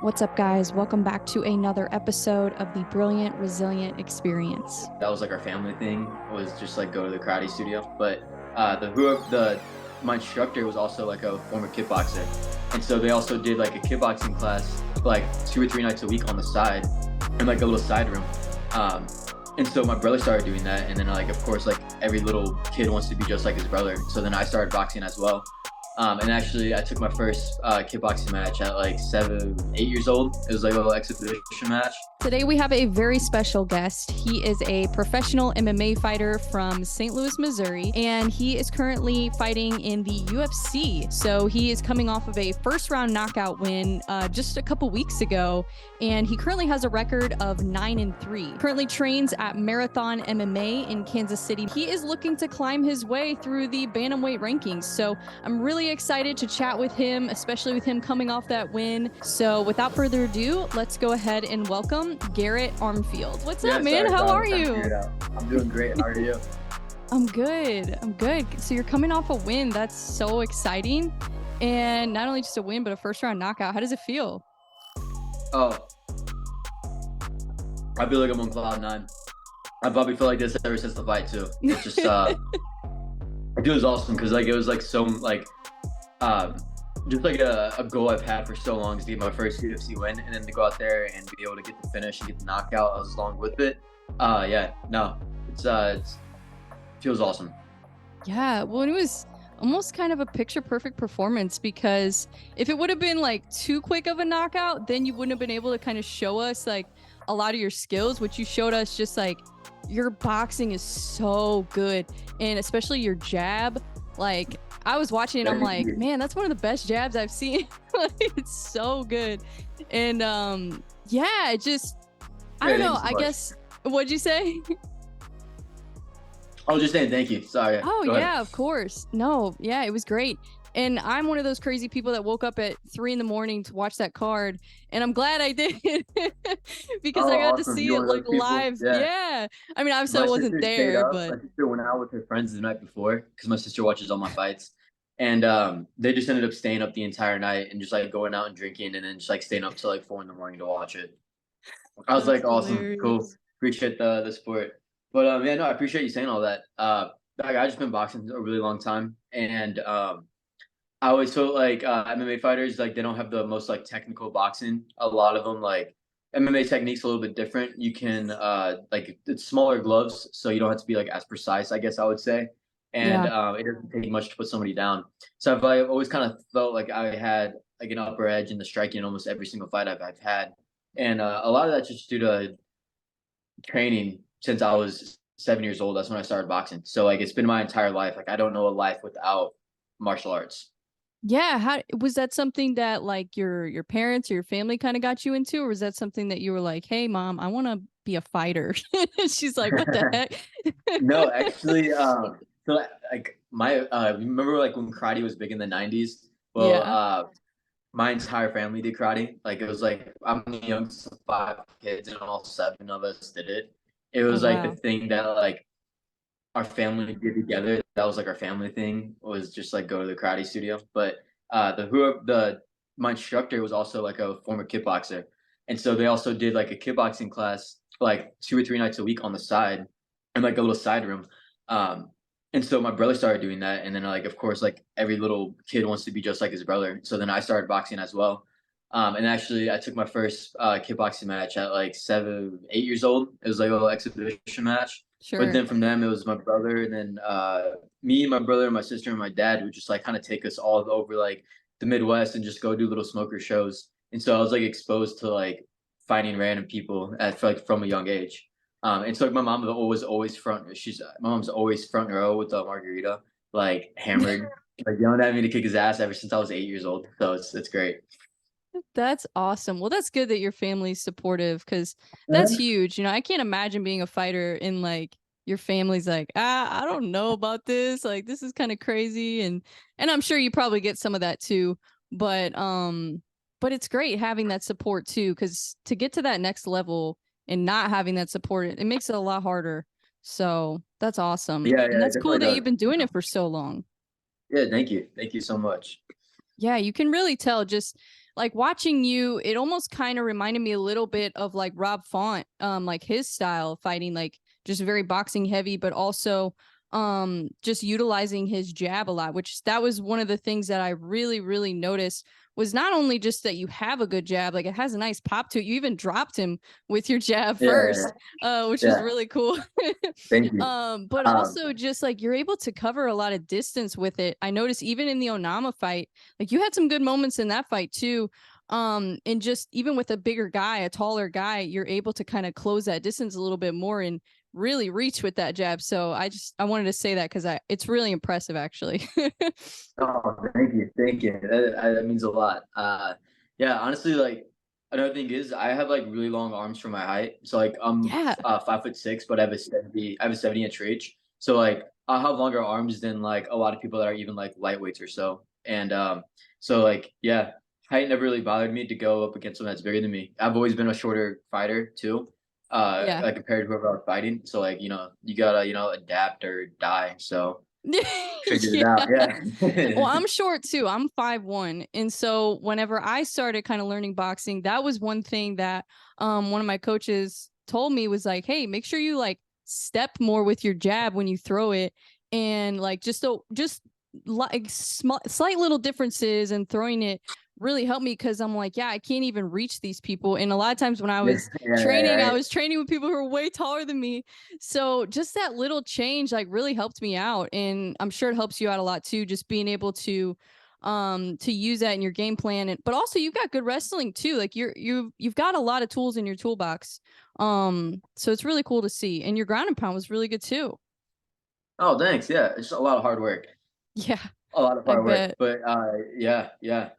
What's up, guys? Welcome back to another episode of the Brilliant Resilient Experience. That was like our family thing, was just like go to the karate studio. But the my instructor was also like a former kickboxer, and so they also did like a kickboxing class like 2 or 3 nights a week on the side in like a little side room. Um, and so my brother started doing that, and then like of course like every little kid wants to be just like his brother. So then I started boxing as well. And actually, I took my first kickboxing match at like 7, 8 years old. It was like a little exhibition match. Today, we have a very special guest. He is a professional MMA fighter from St. Louis, Missouri, and he is currently fighting in the UFC. So he is coming off of a first-round knockout win just a couple weeks ago, and he currently has a record of 9-3. Currently trains at Marathon MMA in Kansas City. He is looking to climb his way through the bantamweight rankings. So I'm really excited to chat with him, especially with him coming off that win. So without further ado, let's go ahead and welcome Garrett Armfield. What's up, man? How are you? I'm doing great. How are you? I'm good. So you're coming off a win. That's so exciting. And not only just a win, but a first round knockout. How does it feel? Oh, I feel like I'm on cloud nine. I probably feel like this ever since the fight too. It's just it was awesome because like it was like so like just like a goal I've had for so long is to get my first UFC win, and then to go out there and be able to get the finish and get the knockout as long with it. It feels awesome. Yeah, well, it was almost kind of a picture perfect performance, because if it would have been like too quick of a knockout, then you wouldn't have been able to kind of show us like a lot of your skills, which you showed us. Just like your boxing is so good, and especially your jab. Like I was watching it, I'm like, man, that's one of the best jabs I've seen. It's so good. And yeah, it just, I don't know, I guess, what'd you say? I was just saying thank you. Sorry. Oh yeah, of course. No, yeah, it was great. And I'm one of those crazy people that woke up at 3 a.m. to watch that card, and I'm glad I did because I got to see it like live. Yeah. I mean, obviously I wasn't there, but my sister went out with her friends the night before because my sister watches all my fights, and they just ended up staying up the entire night and just like going out and drinking, and then just like staying up till like 4 a.m. to watch it. I was like, awesome, cool, appreciate the support. But yeah, no, I appreciate you saying all that. Like, I just been boxing a really long time, and I always felt like MMA fighters, like they don't have the most like technical boxing. A lot of them, like MMA technique's a little bit different. You can like it's smaller gloves, so you don't have to be like as precise, I guess I would say. And yeah. it doesn't take much to put somebody down. So I've always kind of felt like I had like an upper edge in the striking in almost every single fight I've had. And a lot of that's just due to training since I was 7 years old. That's when I started boxing. So like it's been my entire life. Like I don't know a life without martial arts. Yeah, how was that something that like your parents or your family kind of got you into, or was that something that you were like, "Hey mom, I want to be a fighter." She's like, "What the heck?" No, actually, so like my remember like when karate was big in the 90s? Well, Yeah. my entire family did karate. Like it was like I'm the youngest of 5 kids, and all 7 of us did it. It Oh was like the wow. thing that like our family did together. That was like our family thing, was just like go to the karate studio. But the my instructor was also like a former kickboxer, and so they also did like a kickboxing class like 2 or 3 nights a week on the side in like a little side room. Um, and so my brother started doing that, and then like of course like every little kid wants to be just like his brother. So then I started boxing as well. And actually, I took my first kickboxing match at like 7, 8 years old. It was like a little exhibition match. But Sure. then from them, it was my brother, and then me, my brother, my sister, and my dad would just like kind of take us all over like the Midwest and just go do little smoker shows. And so I was like exposed to like fighting random people at like from a young age. And so like, my mom was always front. My mom's always front row with the margarita, like hammered, like yelling at me to kick his ass ever since I was 8 years old. So it's great. That's awesome. Well, that's good that your family's supportive, because that's huge. I can't imagine being a fighter and like your family's like, I don't know about this. Like, this is kind of crazy. And I'm sure you probably get some of that too. But it's great having that support too, because to get to that next level and not having that support, it makes it a lot harder. So that's awesome. Yeah, And yeah, it that's cool definitely that you've does. been doing it for so long. Yeah, thank you so much. Yeah, you can really tell just like watching you, it almost kind of reminded me a little bit of like Rob Font, like his style of fighting, like just very boxing heavy, but also just utilizing his jab a lot, which that was one of the things that I really, really noticed was not only just that you have a good jab, like it has a nice pop to it. You even dropped him with your jab Yeah, first, which is yeah. really cool. Thank you. But Um, also just like you're able to cover a lot of distance with it. I noticed even in the Onama fight, like you had some good moments in that fight too. And just even with a bigger guy, a taller guy, you're able to kind of close that distance a little bit more and really reach with that jab. So I wanted to say that because it's really impressive actually. oh, thank you. That means a lot. Yeah, honestly, like another thing is I have like really long arms for my height. So like I'm Yeah. 5'6", but I have a 70-inch reach. So like I have longer arms than like a lot of people that are even like lightweights or so. And so like yeah, height never really bothered me to go up against someone that's bigger than me. I've always been a shorter fighter too. Yeah. Like compared to whoever I was fighting. So like, you gotta, adapt or die. So figured it out. Yeah. Well, Yeah. I'm short too. I'm 5'1". And so whenever I started kind of learning boxing, that was one thing that one of my coaches told me was like, hey, make sure you like step more with your jab when you throw it. And like just like slight little differences and throwing it really helped me because I'm like, yeah, I can't even reach these people. And a lot of times when I Yeah, was yeah, training, I right. was training with people who were way taller than me. So just that little change like really helped me out. And I'm sure it helps you out a lot too, just being able to use that in your game plan. And but also you've got good wrestling too. Like you've got a lot of tools in your toolbox. So it's really cool to see. And your ground and pound was really good too. Oh, thanks. Yeah, it's just a lot of hard work. Yeah, A lot of I hard work. bet. But yeah, yeah.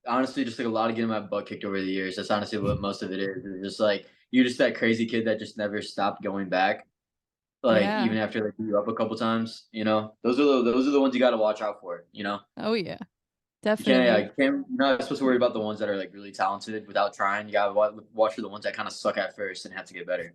Honestly, just like a lot of getting my butt kicked over the years. That's honestly what most of it is. It's just like you're just that crazy kid that just never stopped going back. Like Yeah. even after like you up a couple times, those are the ones you got to watch out for. Oh yeah, You can't, yeah, you definitely. can't. You're not supposed to worry about the ones that are like really talented without trying. You gotta watch for the ones that kind of suck at first and have to get better.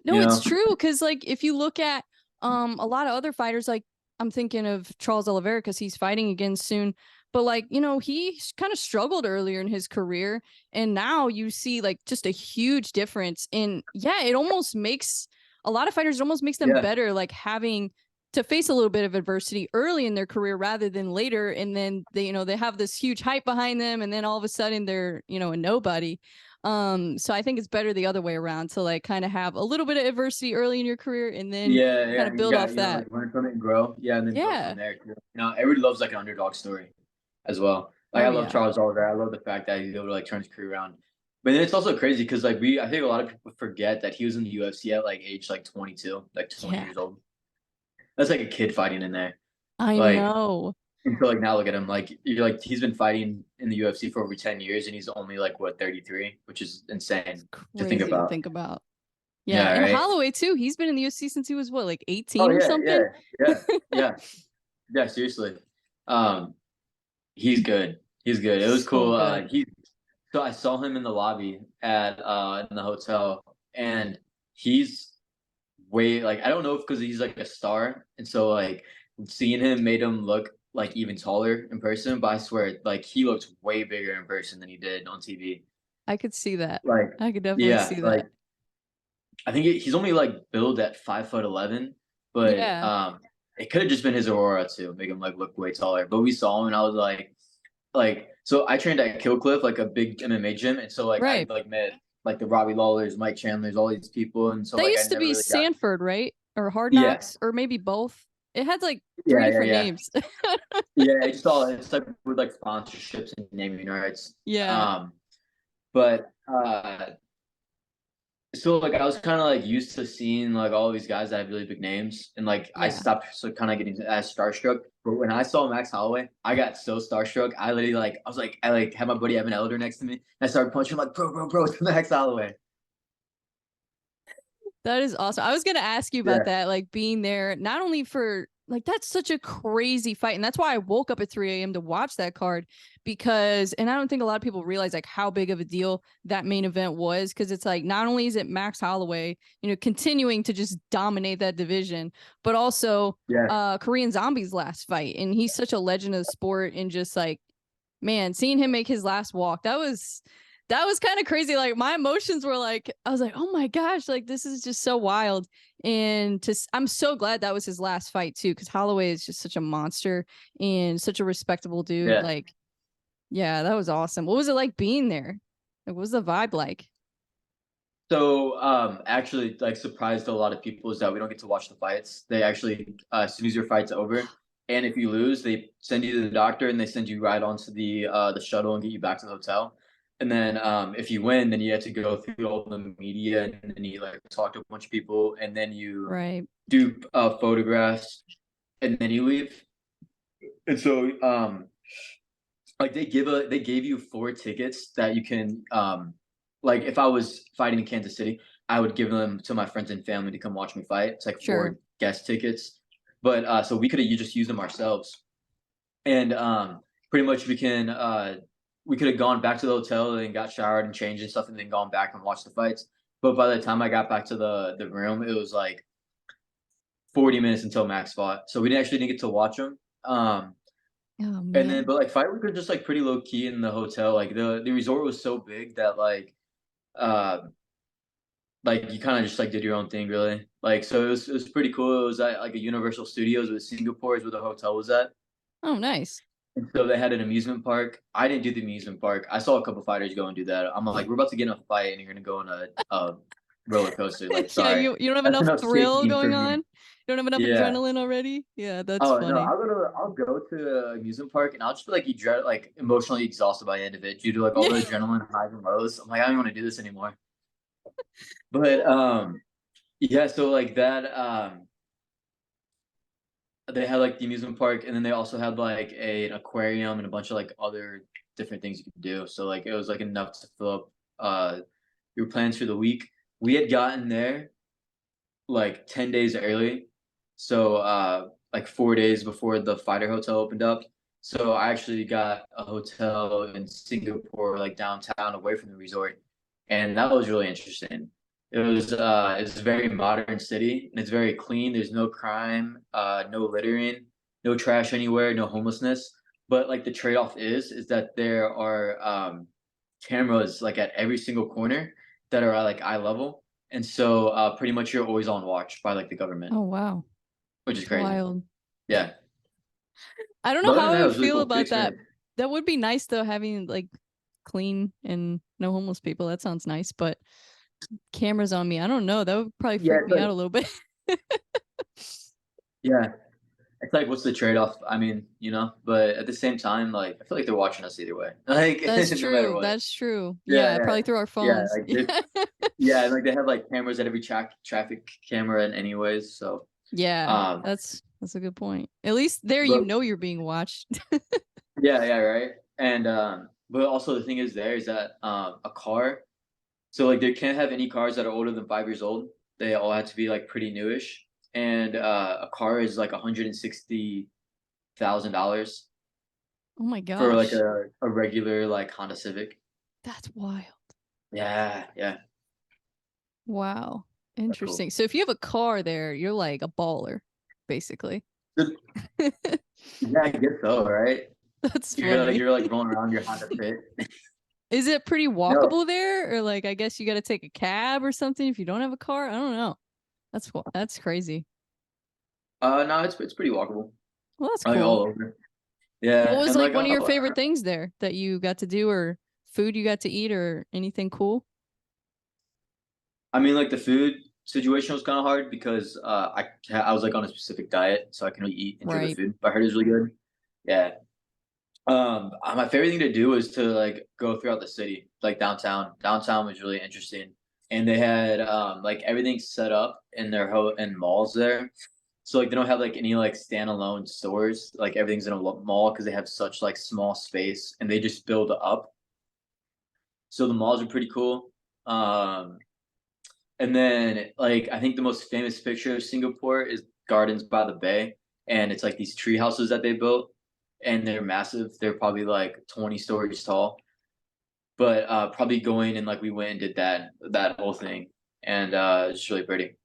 No, You it's know? true because like if you look at a lot of other fighters, like I'm thinking of Charles Oliveira because he's fighting again soon. But like, he kind of struggled earlier in his career. And now you see like just a huge difference in yeah, it almost makes a lot of fighters, it almost makes them Yeah, better, like having to face a little bit of adversity early in their career rather than later. And then they have this huge hype behind them, and then all of a sudden they're, a nobody. So I think it's better the other way around to like kind of have a little bit of adversity early in your career and then yeah, kind yeah. of You build got off that. like learn from it and grow. Yeah, and then build from Yeah. there too. Everybody loves like an underdog story as well. Like I Oh love yeah. Charles Oliver. I love the fact that he's able to like turn his career around. But then it's also crazy because like I think a lot of people forget that he was in the UFC at like age like 22, like 20 Yeah. years old. That's like a kid fighting in there. I Like know. until like now, look at him. Like you're like he's been fighting in the UFC for over 10 years, and he's only like what 33, which is It's insane to think crazy to about. think about. Yeah. Yeah, And right. Holloway too. He's been in the UFC since he was what, like Oh 18 or yeah, yeah, something? yeah, yeah, yeah. Seriously, um, he's good. He's good. It was So cool. good. So I saw him in the lobby at in the hotel, and he's way like I don't know if because he's like a star, and so like seeing him made him look like even taller in person. But I swear, like he looks way bigger in person than he did on TV. I could see that. Like I could definitely yeah, see like that. I think he's only like billed at 5'11", but Yeah. it could have just been his aura to make him like look way taller. But we saw him, and I was like so I trained at Kill Cliff, like a big MMA gym, and so like I Right. like met like the Robbie Lawlers, Mike Chandlers, all these people, and so That like I used to never be really got Sanford, right? Or Hard yeah Knocks, or maybe both. It had like three yeah yeah different yeah names. yeah. It's like with like sponsorships and naming rights. Yeah. Um, but so like I was kind of like used to seeing like all these guys that have really big names, and like I Yeah. stopped so kind of getting as starstruck. But when I saw Max Holloway, I got so starstruck. I literally like I like had my buddy Evan Elder next to me, and I started punching him like bro, it's Max Holloway. That is awesome. I was gonna ask you about Yeah, that, like being there, not only for like that's such a crazy fight, and that's why I woke up at 3 a.m. to watch that card because, and I don't think a lot of people realize like how big of a deal that main event was because it's like not only is it Max Holloway, continuing to just dominate that division, but also yeah, Korean Zombie's last fight, and he's such a legend of the sport and just like man, seeing him make his last walk, that was kind of crazy. Like my emotions were like, I was like, oh my gosh, like this is just so wild. And I'm so glad that was his last fight too, because Holloway is just such a monster and such a respectable dude. Yeah. Like, yeah, that was awesome. What was it like being there? Like, what was the vibe like? So, actually, like, surprised a lot of people is that we don't get to watch the fights. They actually, as soon as your fight's over, and if you lose, they send you to the doctor and they send you right onto the shuttle and get you back to the hotel. And then, if you win, then you have to go through all the media and then you like talk to a bunch of people and then you Right. do photographs and then you leave. And so, like they gave you 4 tickets that you can, like if I was fighting in Kansas City, I would give them to my friends and family to come watch me fight. It's like Sure. 4 guest tickets. But, so we coulda you just used them ourselves. And, pretty much we could have gone back to the hotel and got showered and changed and stuff and then gone back and watched the fights. But by the time I got back to the room, it was like 40 minutes until Max fought. So we didn't get to watch them. Oh And then man. but, like, fight week was just, like, pretty low key in the hotel, like, the resort was so big that, uh, like, you kinda just, like, did your own thing, really. Like, so it was pretty cool, it was at, like, a Universal Studios with Singapore is where the hotel was at, Oh, nice. and so they had an amusement park. I didn't do the amusement park, I saw a couple fighters go and do that. I'm like, "We're about to get in a fight, and you're gonna go on a roller coaster, like, Yeah, sorry. you don't have That's enough enough thrill sightseeing for going on. me." You don't have enough Yeah. adrenaline already. Yeah, that's Oh, no, funny. I'll go to an amusement park, and I'll just be, like, emotionally exhausted by the end of it due to, like, all Yeah. the adrenaline highs and lows. I'm like, "I don't wanna do this anymore." But, yeah, so, like, they had, like, the amusement park, and then they also had, like, an aquarium and a bunch of, like, other different things you could do. So, like, it was, like, enough to fill up, your plans for the week. We had gotten there, like, 10 days early. So, like 4 days before the fighter hotel opened up. So I actually got a hotel in Singapore, like downtown away from the resort. And that was really interesting. It's a very modern city and it's very clean. There's no crime, no littering, no trash anywhere, no homelessness. But like the trade-off is that there are cameras like at every single corner that are at like eye level. And so pretty much you're always on watch by like the government, Oh wow, which is that's crazy. wild. Yeah. I don't know But other how than I that, it would was really feel cool. Good about that. experience. That would be nice though, having like clean and no homeless people. That sounds nice, but cameras on me. I don't know. That would probably Yeah, freak it's me like out a little bit. yeah. It's like what's the trade-off? I mean, but at the same time, like I feel like they're watching us either way. Like That's no matter true. what. That's true. Yeah, Yeah, yeah. probably through our Yeah, phones. like this yeah, and like they have like cameras at every traffic camera and anyways, so Yeah, um that's a good point. At least there you but know you're being watched. yeah, yeah, right. And but also the thing is there is that a car so like they can't have any cars that are older than 5 years old. They all have to be like pretty newish. And a car is like $160,000 Oh my for like gosh. a regular like Honda Civic. That's wild. Yeah, yeah. Wow. That's cool. Interesting. So if you have a car there, you're like a baller, basically. Good- Yeah, I guess so, right? That's You're like funny. you're like rolling around your Honda Fit. Is it pretty No, walkable there? Or like I guess you gotta take a cab or something if you don't have a car? I don't know. That's crazy. no, it's pretty walkable. Well, that's Like cool. all over. What Yeah, was and like like one of your favorite things there that you got to do or food you got to eat or anything cool? I mean, like the food situation was kind of hard because I was like on a specific diet, so I can only eat enjoy the Right. food. But I heard it was really good. Yeah. My favorite thing to do was to like go throughout the city, like downtown. Downtown was really interesting, and they had like everything set up in their in malls there. So like they don't have like any like standalone stores. Like everything's in a mall because they have such like small space, and they just build up. So the malls are pretty cool. Um, and then like I think the most famous picture of Singapore is Gardens by the Bay, and it's like these tree houses that they built, and they're massive. They're probably like 20 stories tall. But probably going and like we went and did that whole thing, and it's really pretty.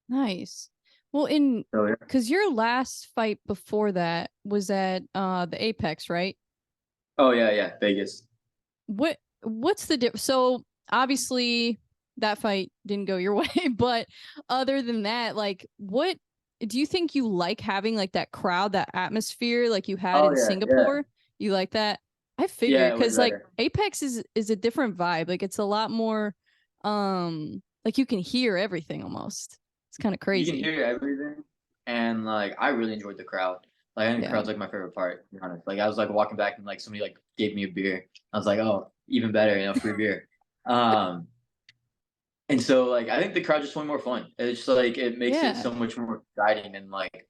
Nice. Well, in So yeah. because your last fight before that was at the Apex, right? Oh yeah, Vegas. What's the difference? So obviously that fight didn't go your way, but other than that, like what do you think you like having like that crowd, that atmosphere like you had Oh in yeah, Singapore? You like that? I yeah. figured Way because like better. Apex is a different vibe. Like it's a lot more like you can hear everything almost. It's kind of You can crazy. hear everything, and like I really enjoyed the crowd. Like I think the Yeah. crowd's like my favorite part. To be honest, like I was like walking back and like somebody like gave me a beer. I was like, oh, even better, free beer. Um, and so like I think the crowd just way more fun. It's just like it makes it Yeah. so much more exciting and like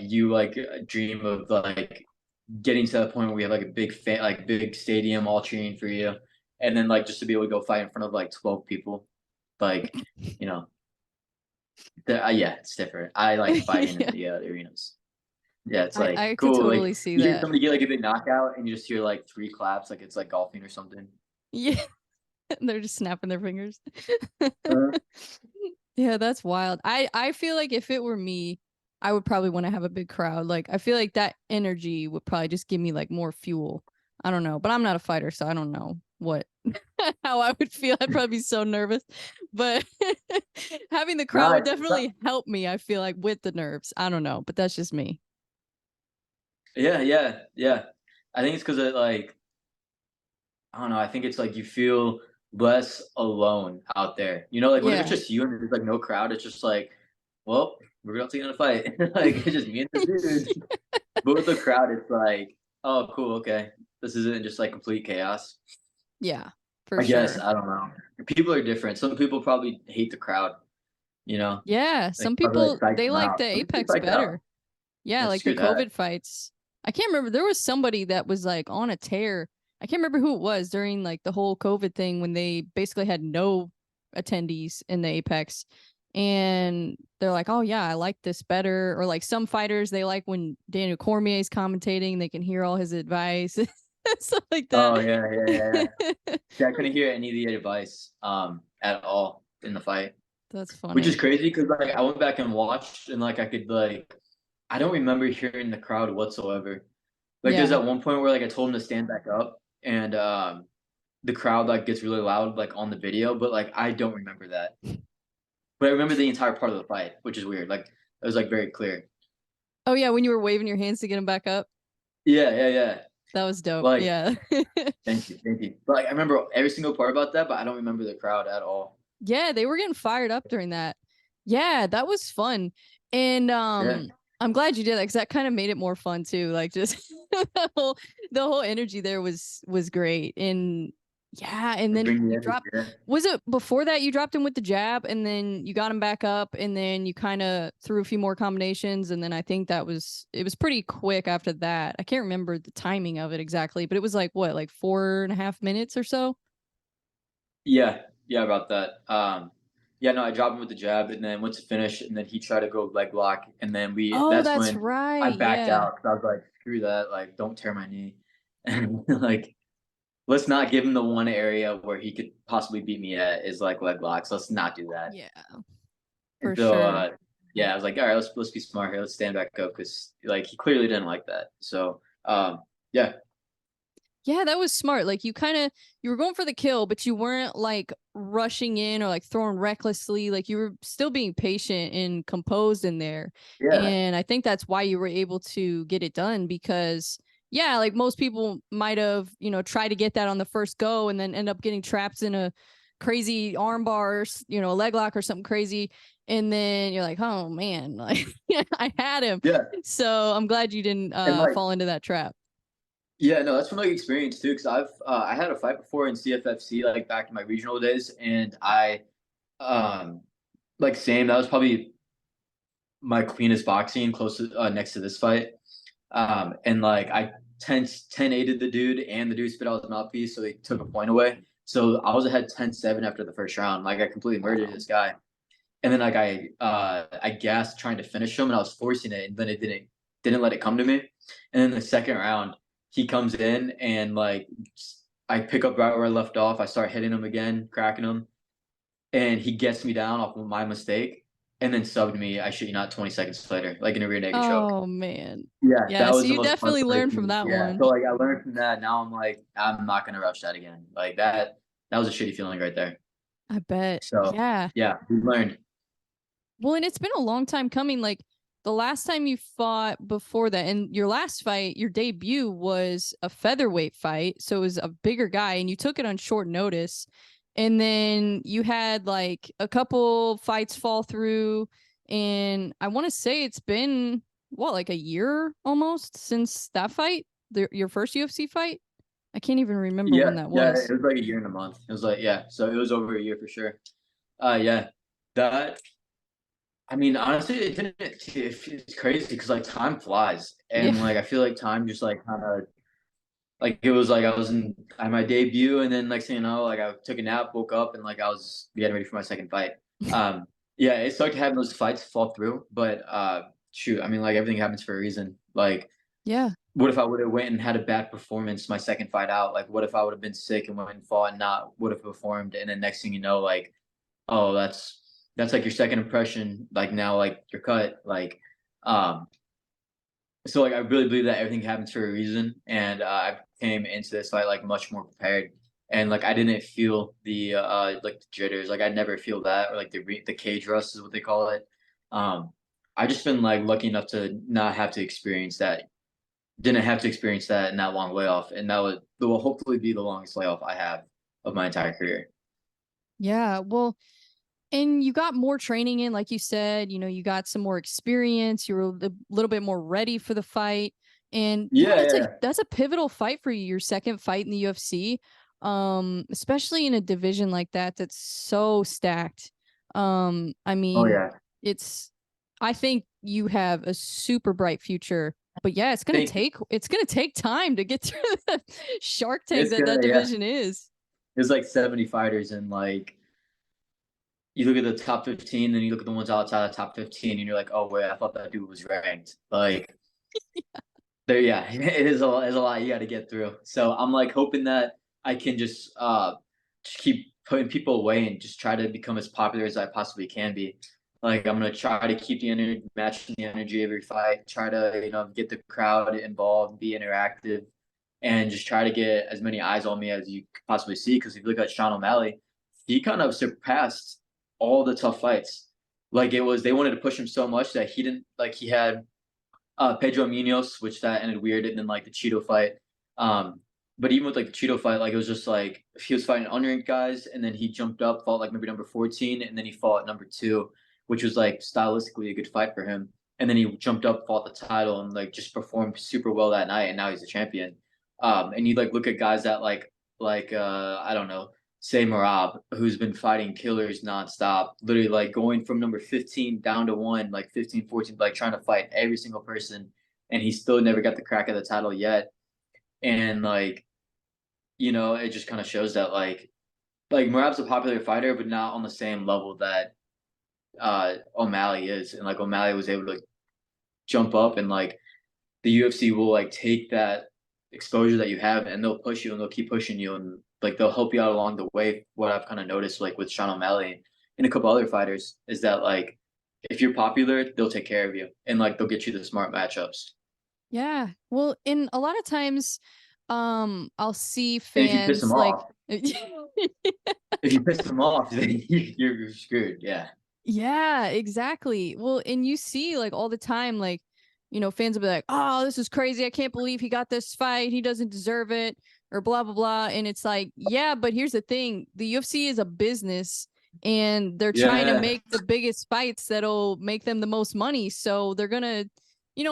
you like dream of like getting to that point where we have like a big fan, like big stadium all cheering for you, and then like just to be able to go fight in front of like 12 people, like you know, yeah, it's different. I like fighting in Yeah. the arenas. Yeah, it's I like could cool. totally Like see you hear that. somebody get like a big knockout, and you just hear like three claps, like it's like golfing or something. Yeah. They're just snapping their fingers. Uh, Yeah, that's wild. I feel like if it were me, I would probably want to have a big crowd. Like I feel like that energy would probably just give me like more fuel. I don't know, but I'm not a fighter, so I don't know what how I would feel. I'd probably be so nervous. But having the crowd no, would definitely help me, I feel like with the nerves. I don't know, but that's just me. yeah. I think it's because it like I don't know. I think it's like you feel less alone out there. Like when it's Yeah. just you and there's like no crowd, it's just like, well, we're about to get in a fight. Like it's just me and this dude. But with the crowd, it's like, oh, cool, okay. This isn't just like complete chaos. Yeah, for I guess sure. I don't know. People are different. Some people probably hate the crowd. You know, Yeah, like some probably like people psych they them like out. the Some people Apex psych out. better. Yeah, Yeah, like the screw that. COVID fights. I can't remember. There was somebody that was like on a tear. I can't remember who it was during like the whole COVID thing when they basically had no attendees in the Apex. And they're like, oh, yeah, I like this better. Or like some fighters, they like when Daniel Cormier is commentating, they can hear all his advice, stuff like that. Oh yeah. Yeah, I couldn't hear any of the advice at all in the fight, That's which is funny. crazy because like I went back and watched and like I could like I don't remember hearing the crowd whatsoever. Like there's Yeah. at one point where like I told him to stand back up and the crowd like gets really loud like on the video, but like I don't remember that. But I remember the entire part of the fight, which is weird. Like it was like very clear. Oh, yeah, when you were waving your hands to get him back up. Yeah. That was dope. Like Yeah. thank you. But like I remember every single part about that, but I don't remember the crowd at all. Yeah, they were getting fired up during that. Yeah, that was fun. And Yeah, I'm glad you did that because that kind of made it more fun too. Like just the whole energy there was great. And yeah, and then bring the you energy. dropped Yeah. was it before that you dropped him with the jab and then you got him back up and then you kind of threw a few more combinations and then I think it was pretty quick after that. I can't remember the timing of it exactly, but it was like what, like 4.5 minutes or so? Yeah, about that. Yeah, no, I dropped him with the jab, and then went to finish, and then he tried to go leg lock, and then we. Oh, That's that's when right. I backed Yeah. out because I was like, screw that, like, don't tear my knee, and like, let's not give him the one area where he could possibly beat me at is like leg locks. Let's not do that. Yeah, And for so, sure. yeah, I was like, all right, let's be smart here. Let's stand back up because like he clearly didn't like that. So, yeah, Yeah, that was smart. Like you were going for the kill, but you weren't like rushing in or like throwing recklessly. Like you were still being patient and composed in there. yeah, And I think that's why you were able to get it done because yeah, like most people might have, tried to get that on the first go and then end up getting trapped in a crazy arm bar, a leg lock or something crazy. And then you're like, oh man, like I had him. yeah, So I'm glad you didn't and like fall into that trap. yeah, no, that's from like experience too. Because I had a fight before in CFFC like back in my regional days, and I um like same. That was probably my cleanest boxing, close to next to this fight. And like I 10-8'd the dude, and the dude spit out his mouthpiece, so he took a point away. So I was ahead 10-7 after the first round. Like I completely murdered Wow. this guy, and then like I gassed trying to finish him, and I was forcing it, and then it didn't let it come to me. And then the second round, he comes in, and like I pick up right where I left off. I start hitting him again, cracking him, and he gets me down off of my mistake. and then subbed me, I shit you not, 20 seconds later, like in a rear naked choke. Oh man. Yeah, Yeah, that so was the you most definitely learned from heartbreaking. that Yeah, one. so like I learned from that. Now I'm like, I'm not gonna rush that again. Like that was a shitty feeling right there. I bet. So Yeah. yeah, we learned. Well, and it's been a long time coming. Like the last time you fought before that, and your last fight, your debut was a featherweight fight. So it was a bigger guy, and you took it on short notice. And then you had like a couple fights fall through. And I want to say it's been, what, like a year almost since that fight, your first UFC fight? I can't even remember when Yeah, that yeah, it was. was like a year and a month. It was like, yeah, so it was over a year for sure. Yeah, that I mean, honestly, it didn't. It's crazy because like time flies, Yeah. and like I feel like time just like kind of like it was like I was in at my debut, and then next thing you know, like I took a nap, woke up, and like I was getting ready for my second fight. Yeah, it sucked having those fights fall through, but shoot, I mean, like everything happens for a reason. Like, Yeah. what if I would have went and had a bad performance my second fight out? Like, what if I would have been sick and went and fought and not would have performed, and then next thing you know, like, oh, that's like your second impression. Like now, like you're cut. Like, um, so like I really believe that everything happens for a reason, and I came into this fight like much more prepared, and like I didn't feel the like the jitters, like I never feel that, or like the cage rust is what they call it. Um, I just been like lucky enough to not have to experience that, didn't have to experience that in that long layoff, and that will hopefully be the longest layoff I have of my entire career. Yeah. Well, and you got more training in, like you said, you got some more experience. You were a little bit more ready for the fight. And yeah, Yeah, yeah. that's a pivotal fight for you, your second fight in the UFC. Especially in a division like that that's so stacked. I Oh mean, yeah. it's I think you have a super bright future. But yeah, Thank you. it's gonna take time to get through the Shark Tank It's that gonna, yeah. division is. There's like 70 fighters, and like you look at the top 15, and you look at the ones outside the top 15, and you're like, oh wait, I thought that dude was ranked. Like there, yeah, there's a lot you got to get through. So I'm like hoping that I can just keep putting people away and just try to become as popular as I possibly can be. Like I'm gonna try to keep the energy, matching the energy every fight. Try to get the crowd involved, be interactive, and just try to get as many eyes on me as you could possibly see. Because if you look at Sean O'Malley, he kind of surpassed all the tough fights. Like it was, they wanted to push him so much that he didn't like he had Pedro Munoz, which that ended weird, and then like the Cheeto fight. But even with like the Cheeto fight, like it was just like he was fighting unranked guys, and then he jumped up, fought like maybe number 14, and then he fought number 2, which was like stylistically a good fight for him. And then he jumped up, fought the title, and like just performed super well that night, and now he's a champion. And you like look at guys that I don't know, say Marab, who's been fighting killers nonstop, literally like going from number 15 down to 1, like 15, 14, like trying to fight every single person, and he still never got the crack of the title yet. And like, it just kind of shows that like Marab's a popular fighter, but not on the same level that O'Malley is. And like O'Malley was able to like, jump up, and like the UFC will like take that exposure that you have, and they'll push you, and they'll keep pushing you, and like they'll help you out along the way. What I've kind of noticed like with Sean O'Malley and a couple other fighters is that like if you're popular, they'll take care of you, and like they'll get you the smart matchups. Yeah. Well, in a lot of times, I'll see And if you piss them fans like off, if you piss them off, then you're screwed. Yeah. yeah, exactly. Well, and you see like all the time, like, fans will be like, oh, this is crazy. I can't believe he got this fight. He doesn't deserve it, or blah, blah, blah. And it's like, yeah, but here's the thing. The UFC is a business, and they're trying to Yeah. make the biggest fights that'll make them the most money. So they're gonna,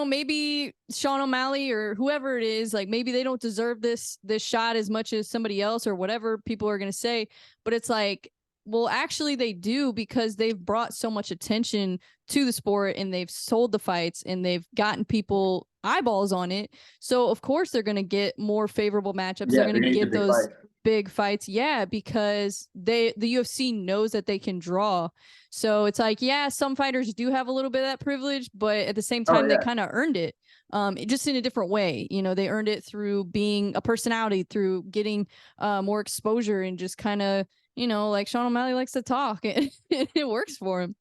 maybe Sean O'Malley or whoever it is, like maybe they don't deserve this shot as much as somebody else or whatever people are gonna say. But it's like, well, actually, they do, because they've brought so much attention to the sport, and they've sold the fights, and they've gotten people eyeballs on it. So, of course, they're going to get more favorable matchups. They're Yeah, going they're to gonna get the get big those fight. big fights. Yeah, because the UFC knows that they can draw. So it's like, yeah, some fighters do have a little bit of that privilege, but at the same Oh time, they yeah. kind of earned it. Just in a different way. They earned it through being a personality, through getting more exposure, and just kind of like Sean O'Malley likes to talk. It works for him.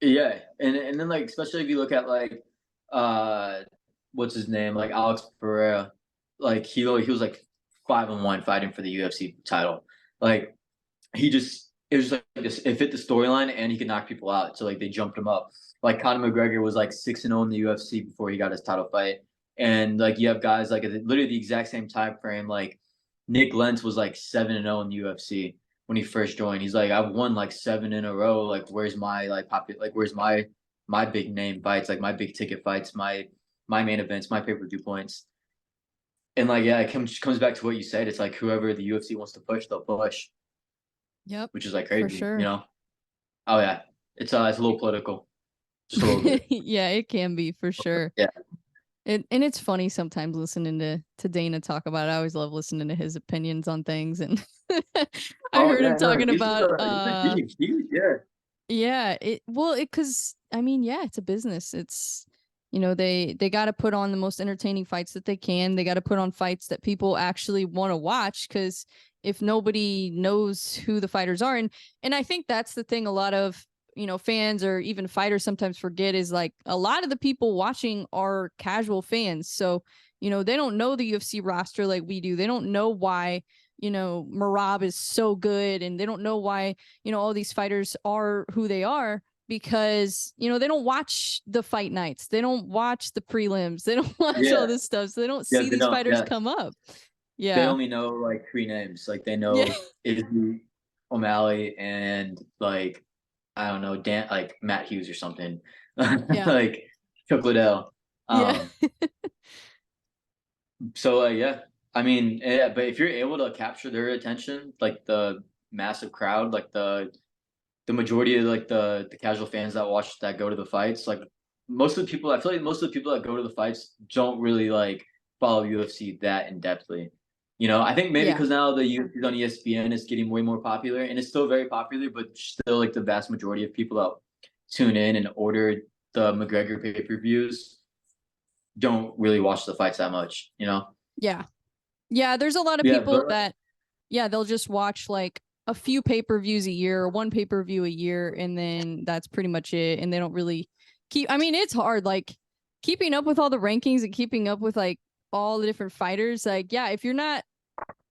Yeah, and then like especially if you look at like uh what's his name, like Alex Pereira, like he was like 5-1 fighting for the UFC title. Like it was like it fit the storyline and he could knock people out. So like they jumped him up. Like Conor McGregor was like 6-0 in the UFC before he got his title fight. And like you have guys like literally the exact same time frame. Like Nick Lentz was like 7-0 in the UFC when he first joined. He's like, I've won like 7 in a row. Like where's my where's my big name fights, like my big ticket fights, my main events, my pay-per-view points. And like yeah, it comes back to what you said. It's like whoever the UFC wants to push, they'll push, Yep, which is like for crazy, you sure. know? Oh yeah, it's a little political, just a little bit. Yeah, it can be for sure. Yeah. And it's funny sometimes listening to Dana talk about it. I always love listening to his opinions on things. And I Oh heard him yeah, no, talking about he's a genius. Yeah. yeah, it cuz I mean, yeah, it's a business. It's they got to put on the most entertaining fights that they can. They got to put on fights that people actually want to watch, cuz if nobody knows who the fighters are, and I think that's the thing a lot of fans or even fighters sometimes forget is like a lot of the people watching are casual fans. So, they don't know the UFC roster like we do. They don't know why, Marab is so good, and they don't know why, all these fighters are who they are because, they don't watch the fight nights. They don't watch the prelims. They don't watch all Yeah. this stuff. So they don't Yeah, see they these don't. fighters Yeah. come up. They Yeah. only know like three names. Like they Yeah. know Izzy, O'Malley, and like I don't know, Dan like Matt Hughes or something. Yeah. Like Chuck Liddell. Yeah. Um so yeah. I mean, yeah, but if you're able to capture their attention, like the massive crowd, like the majority of like the casual fans that go to the fights, like most of the people, I feel like most of the people that go to the fights don't really like follow UFC that in depthly. I think maybe Yeah. because now the UFC on ESPN is getting way more popular, and it's still very popular, but still like the vast majority of people that tune in and order the McGregor pay-per-views don't really watch the fights that much. Yeah. Yeah. There's a lot of Yeah, people but that, yeah, they'll just watch like a few pay-per-views a year or one pay-per-view a year, and then that's pretty much it. And they don't really I mean, it's hard, like keeping up with all the rankings and keeping up with like all the different fighters. Like, yeah, if you're not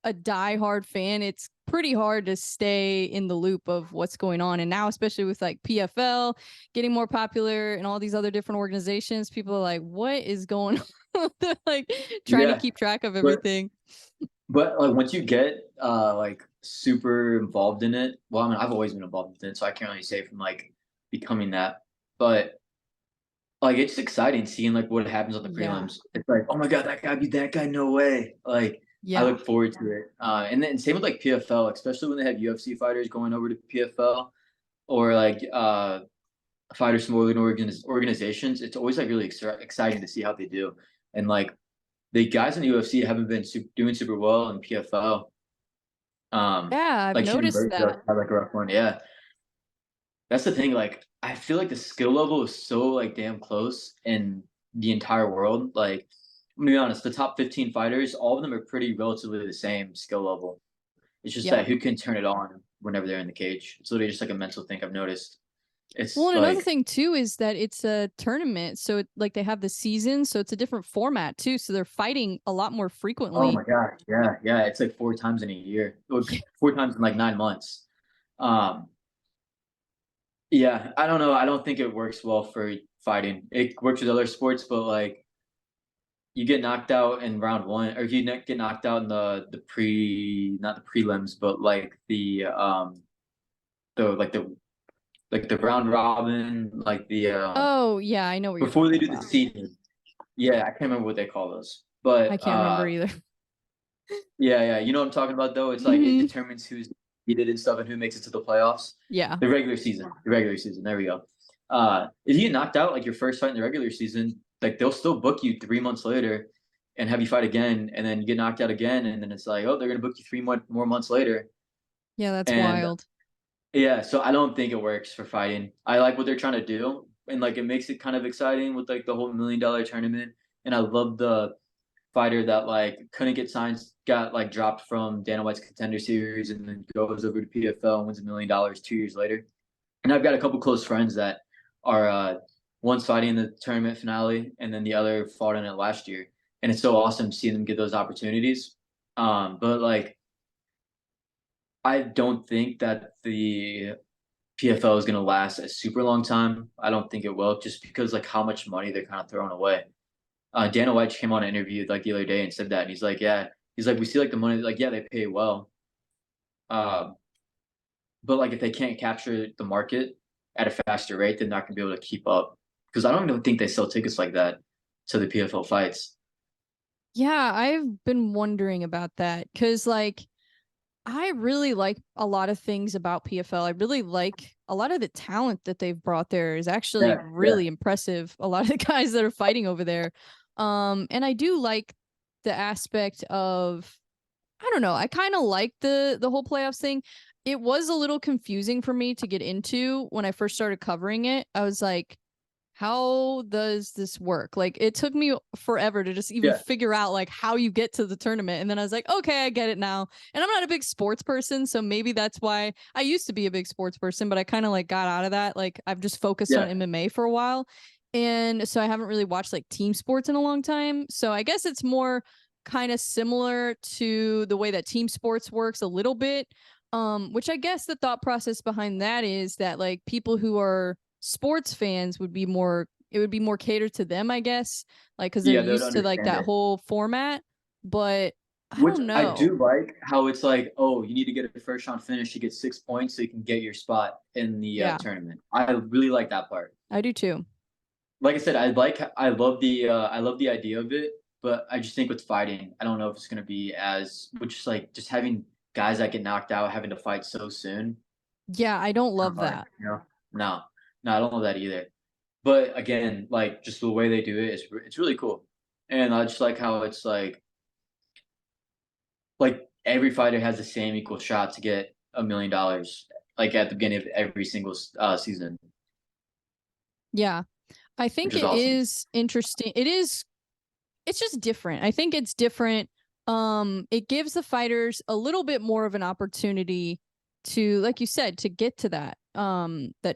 a die-hard fan, it's pretty hard to stay in the loop of what's going on. And now, especially with like PFL getting more popular and all these other different organizations, people are like, what is going on? They're like trying to yeah, keep track of but everything. like once you get like super involved in it, well, I mean, I've always been involved in it, so I can't really say from like becoming that. But like it's exciting seeing like what happens on the Yeah. prelims. It's like, oh my god, that guy beat that guy, no way. Like I Yeah. look forward to it. And then same with like PFL, especially when they have UFC fighters going over to PFL or like fighters from other organizations. It's always like really exciting to see how they do. And like the guys in the UFC haven't been doing super well in PFL. Yeah, I've Like Shannon noticed Burgos that. had like a rough one. Yeah, that's the thing. Like I feel like the skill level is so like damn close in the entire world. Like I'm gonna be honest, the top 15 fighters, all of them are pretty relatively the same skill level. It's just Yep. that who can turn it on whenever they're in the cage. It's literally just like a mental thing I've noticed. Well, It's and another like, thing too is that it's a tournament, so like they have the season, so it's a different format too. So they're fighting a lot more oh frequently. my gosh, yeah, yeah. It's like 4 times in a year, or Yeah. 4 times in like 9 months. Um, yeah, I don't know. I don't think it works well for fighting. It works with other sports, but like you get knocked out in round one, or you get knocked out in not the prelims, but like the round robin, like Oh, yeah, I know what you're before they talking do the about. seeding. Yeah, I can't remember what they call those, I but can't remember either. yeah, yeah, you know what I'm talking about though. It's like it Hmm. determines who's needed and stuff and who makes it to the playoffs. Yeah. The regular season. The regular season. There we go. If you get knocked out like your first fight in the regular season, like they'll still book you 3 months later and have you fight again, and then you get knocked out again, and then it's like, oh, they're gonna book you three more months later. Yeah, that's And wild. yeah, so I don't think it works for fighting. I like what they're trying to do, and like it makes it kind of exciting with like the whole $1 million tournament. And I love the fighter that like couldn't get signed, got like dropped from Dana White's Contender Series, and then goes over to PFL and wins $1 million 2 years later. And I've got a couple close friends that are one's fighting in the tournament finale, and then the other fought in it last year. And it's so awesome seeing them get those opportunities. But like, I don't think that the PFL is going to last a super long time. I don't think it will, just because like how much money they're kind of throwing away. Dana White came on an interview like the other day and said that, and he's like, yeah, he's like, we see like the money, like yeah, they pay well, uh, but like if they can't capture the market at a faster rate, they're not going to be able to keep up. Because I don't even think they sell tickets like that to the PFL fights. Yeah, I've been wondering about that because, like, I really like a lot of things about PFL. I really like a lot of the talent that they've brought there is actually Yeah, yeah, really impressive. A lot of the guys that are fighting over there. And I do like the aspect of, I don't know, I kind of like the whole playoffs thing. It was a little confusing for me to get into when I first started covering it. I was like, how does this work? Like, it took me forever to just even yeah, figure out like how you get to the tournament. And then I was like, okay, I get it now. And I'm not a big sports person, so maybe that's why. I used to be a big sports person, but I kind of like got out of that. Like, I've just focused on yeah, MMA for a while. And so I haven't really watched like team sports in a long time. So I guess it's more kind of similar to the way that team sports works a little bit. Which I guess the thought process behind that is that like people who are sports fans would be more, it would be more catered to them, I guess, like because they're yeah. They would used to like understand that it. whole format. But I Which don't I know. do like how it's like, oh, you need to get a first round finish to get 6 points so you can get your spot in the Yeah, tournament. I really like that part. I do too. Like I said, I love the idea of it, but I just think with fighting, I don't know if it's gonna be as which is like just having guys that get knocked out having to fight so soon. Yeah, I don't Kind of love hard, that. you know? No, no, I don't love that either. But again, like just the way they do it is it's really cool, and I just like how it's like every fighter has the same equal shot to get $1 million, like at the beginning of every single season, Yeah, I which think is it awesome. is interesting. It's just different. I think it's different. It gives the fighters a little bit more of an opportunity to, like you said, to get to that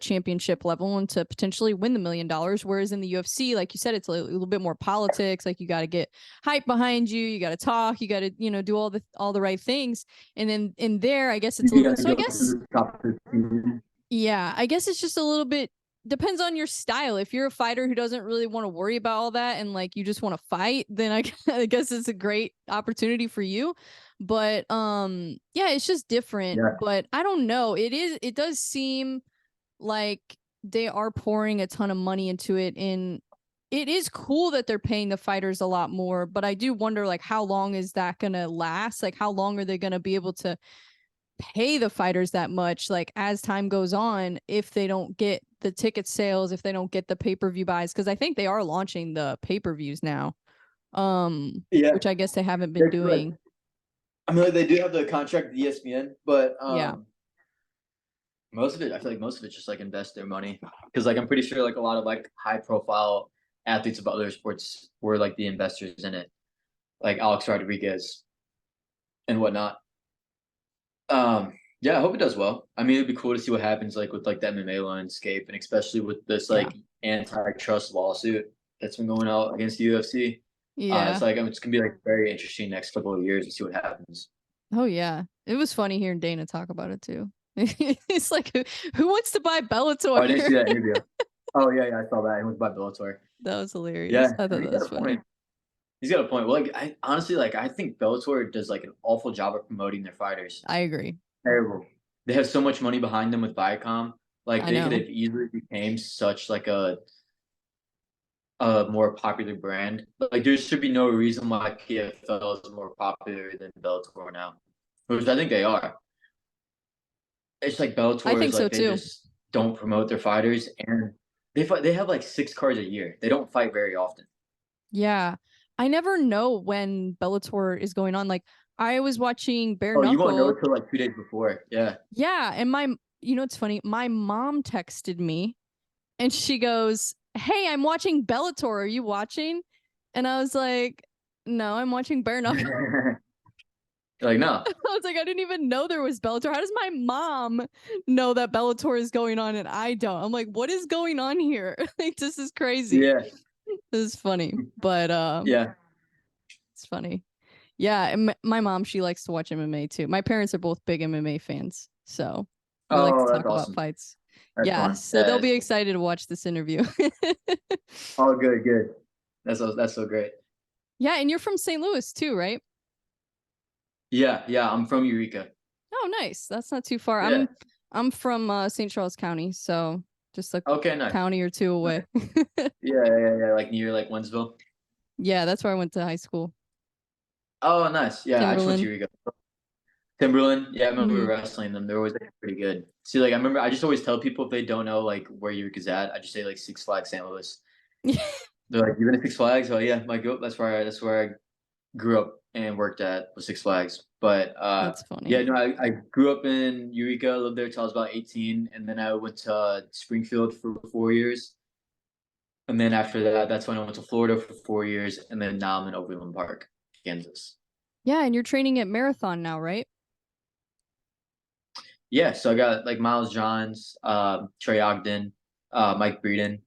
championship level and to potentially win the $1 million. Whereas in the UFC, like you said, it's a little bit more politics. Like you got to get hype behind you, you got to talk, you got to do all the right things. And then in there, I guess You it's a little bit. gotta So I go to guess, the top 15. yeah, I guess it's just a little bit depends on your style. If you're a fighter who doesn't really want to worry about all that and like you just want to fight, then I guess it's a great opportunity for you. But yeah, it's just different. Yeah, But I don't know. It does seem like they are pouring a ton of money into it, and it is cool that they're paying the fighters a lot more, but I do wonder like how long is that going to last? Like how long are they going to be able to pay the fighters that much like as time goes on if they don't get the ticket sales, if they don't get the pay-per-view buys, because I think they are launching the pay-per-views now, yeah. which I guess they haven't been They're like, doing. I mean, like, they do have the contract with ESPN, but Yeah, most of it, I feel like most of it's just like invest their money because like I'm pretty sure like a lot of like high profile athletes of other sports were like the investors in it, like Alex Rodriguez and whatnot. Yeah, I hope it does well. I mean, it'd be cool to see what happens like with like the MMA landscape and especially with this yeah, like antitrust lawsuit that's been going out against the UFC. It's yeah. like it's gonna be like very interesting next couple of years to see what happens. Oh yeah, it was funny hearing Dana talk about it too. It's like who wants to buy Oh, I didn't see Bellator? that interview. Oh yeah, yeah, I saw that. He went by Bellator. That was hilarious. Yeah, I thought he's that got was a funny. point. He's got a point. Well, like I honestly like I think Bellator does like an awful job of promoting their fighters. I agree. Terrible. They have so much money behind them with Viacom. Like I they could know. have easily became such like a more popular brand. Like there should be no reason why PFL is more popular than Bellator now, which I think they are. It's like I Bellator think is so like they too. just don't promote their fighters, and they have like 6 cards a year. They don't fight very often. Yeah. I never know when Bellator is going on. Like I was watching Bare Oh, you won't know Knuckle. until like 2 days before. Yeah. Yeah, and it's funny. My mom texted me and she goes, "Hey, I'm watching Bellator. Are you watching?" And I was like, "No, I'm watching Bare Knuckle." You're like, no. I was like, I didn't even know there was Bellator. How does my mom know that Bellator is going on and I don't? I'm like, what is going on here? Like, this is crazy. Yeah. This is funny, but Yeah. it's funny. Yeah, and my mom, she likes to watch MMA too. My parents are both big MMA fans, so we like to Oh, that's talk about awesome. fights. That's Yeah, fun. so Yeah. they'll be excited to watch this interview. Oh, good, good. That's so great. Yeah, and you're from St. Louis too, right? Yeah, yeah. I'm from Eureka. Oh, nice. That's not too far. Yeah. I'm from St. Charles County, so just a Okay, nice. county or two away. Yeah, yeah, yeah. Like near like Winsville. Yeah, that's where I went to high school. Oh, nice. Yeah, I just went to Timberland. Eureka. Timberland. Yeah, I remember we were Hmm. wrestling them. They're always like, pretty good. See, like I remember, I just always tell people if they don't know like where Eureka's at, I just say like Six Flags St. Louis. They're like, "You been to Six Flags?" Oh yeah, my go. That's where I grew up and worked at was Six Flags. But That's yeah, funny. no, I grew up in Eureka, lived there till I was about 18, and then I went to Springfield for 4 years. And then after that, that's when I went to Florida for 4 years, and then now I'm in Overland Park, Kansas. Yeah, and you're training at Marathon now, right? Yeah, so I got like Miles Johns, Trey Ogden, Mike Breeden,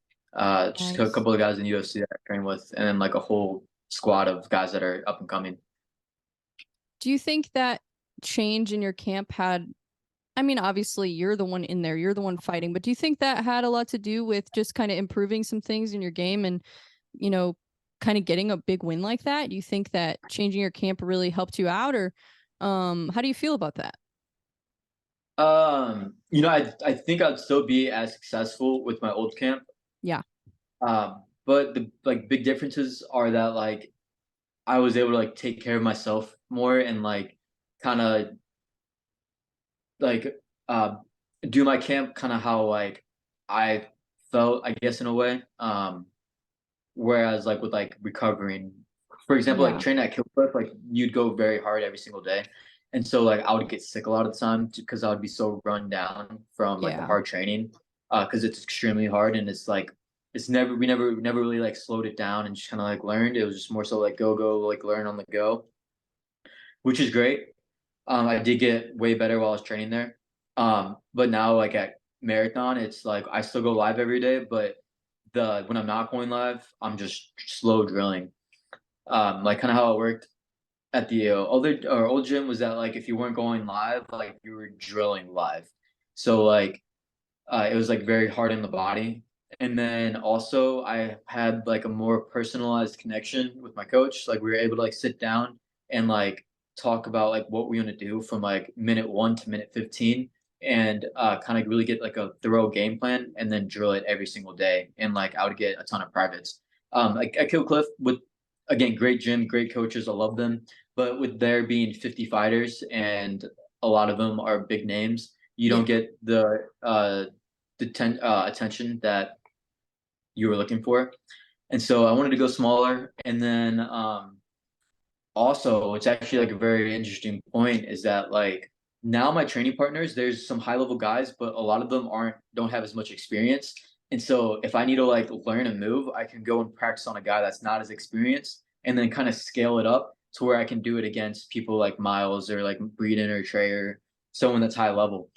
just a Nice. couple of guys in UFC that I train with, and then like a whole squad of guys that are up and coming. Do you think that change in your camp had, I mean, obviously you're the one in there, you're the one fighting, but do you think that had a lot to do with just kind of improving some things in your game and, you know, kind of getting a big win like that? Do you think that changing your camp really helped you out, or how do you feel about that? I think I'd still be as successful with my old camp. Yeah. But the like big differences are that like I was able to like take care of myself more and like kind of like uh do my camp kind of how like I felt, I guess, in a way. Whereas like with like recovering, for example, like Yeah. training at Killcliff, like you'd go very hard every single day. And so like I would get sick a lot of the time because I would be so run down from like the Yeah. hard training. Because it's extremely hard and it's like it's never we never really like slowed it down and just kind of like learned. It was just more so like go like learn on the go, which is great. I did get way better while I was training there. But now like at Marathon, it's like I still go live every day, but the when I'm not going live, I'm just slow drilling. Like kind of how it worked at the other or old gym was that like if you weren't going live, like you were drilling live. So like it was like very hard on the body. And then also I had like a more personalized connection with my coach. Like we were able to like sit down and like talk about like what we want to do from like minute 1 to minute 15 and kind of really get like a thorough game plan and then drill it every single day. And like I would get a ton of privates. Like at Kill Cliff with again great gym, great coaches, I love them. But with there being 50 fighters and a lot of them are big names, you don't Yeah. get the attention that you were looking for. And so I wanted to go smaller. And then also, it's actually like a very interesting point is that like now my training partners, there's some high level guys, but a lot of them don't have as much experience. And so if I need to like learn a move, I can go and practice on a guy that's not as experienced and then kind of scale it up to where I can do it against people like Miles or like Breeden or Trey or someone that's high level.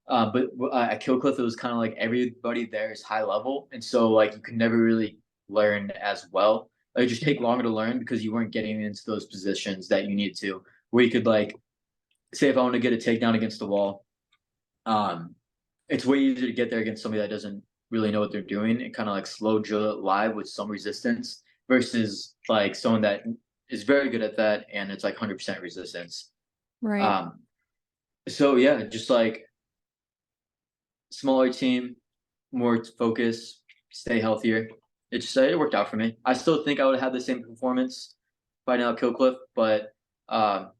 But at Killcliff, it was kind of like everybody there is high level, and so like you could never really learn as well. It just take longer to learn because you weren't getting into those positions that you needed to. Where you could like say if I want to get a takedown against the wall, um, it's way easier to get there against somebody that doesn't really know what they're doing and kind of like slow drill it live with some resistance versus like someone that is very good at that and it's like 100% resistance. Right. Um, so yeah, just like smaller team, more focus, stay healthier. It worked out for me. I still think I would have had the same performance by now at Killcliff, but um,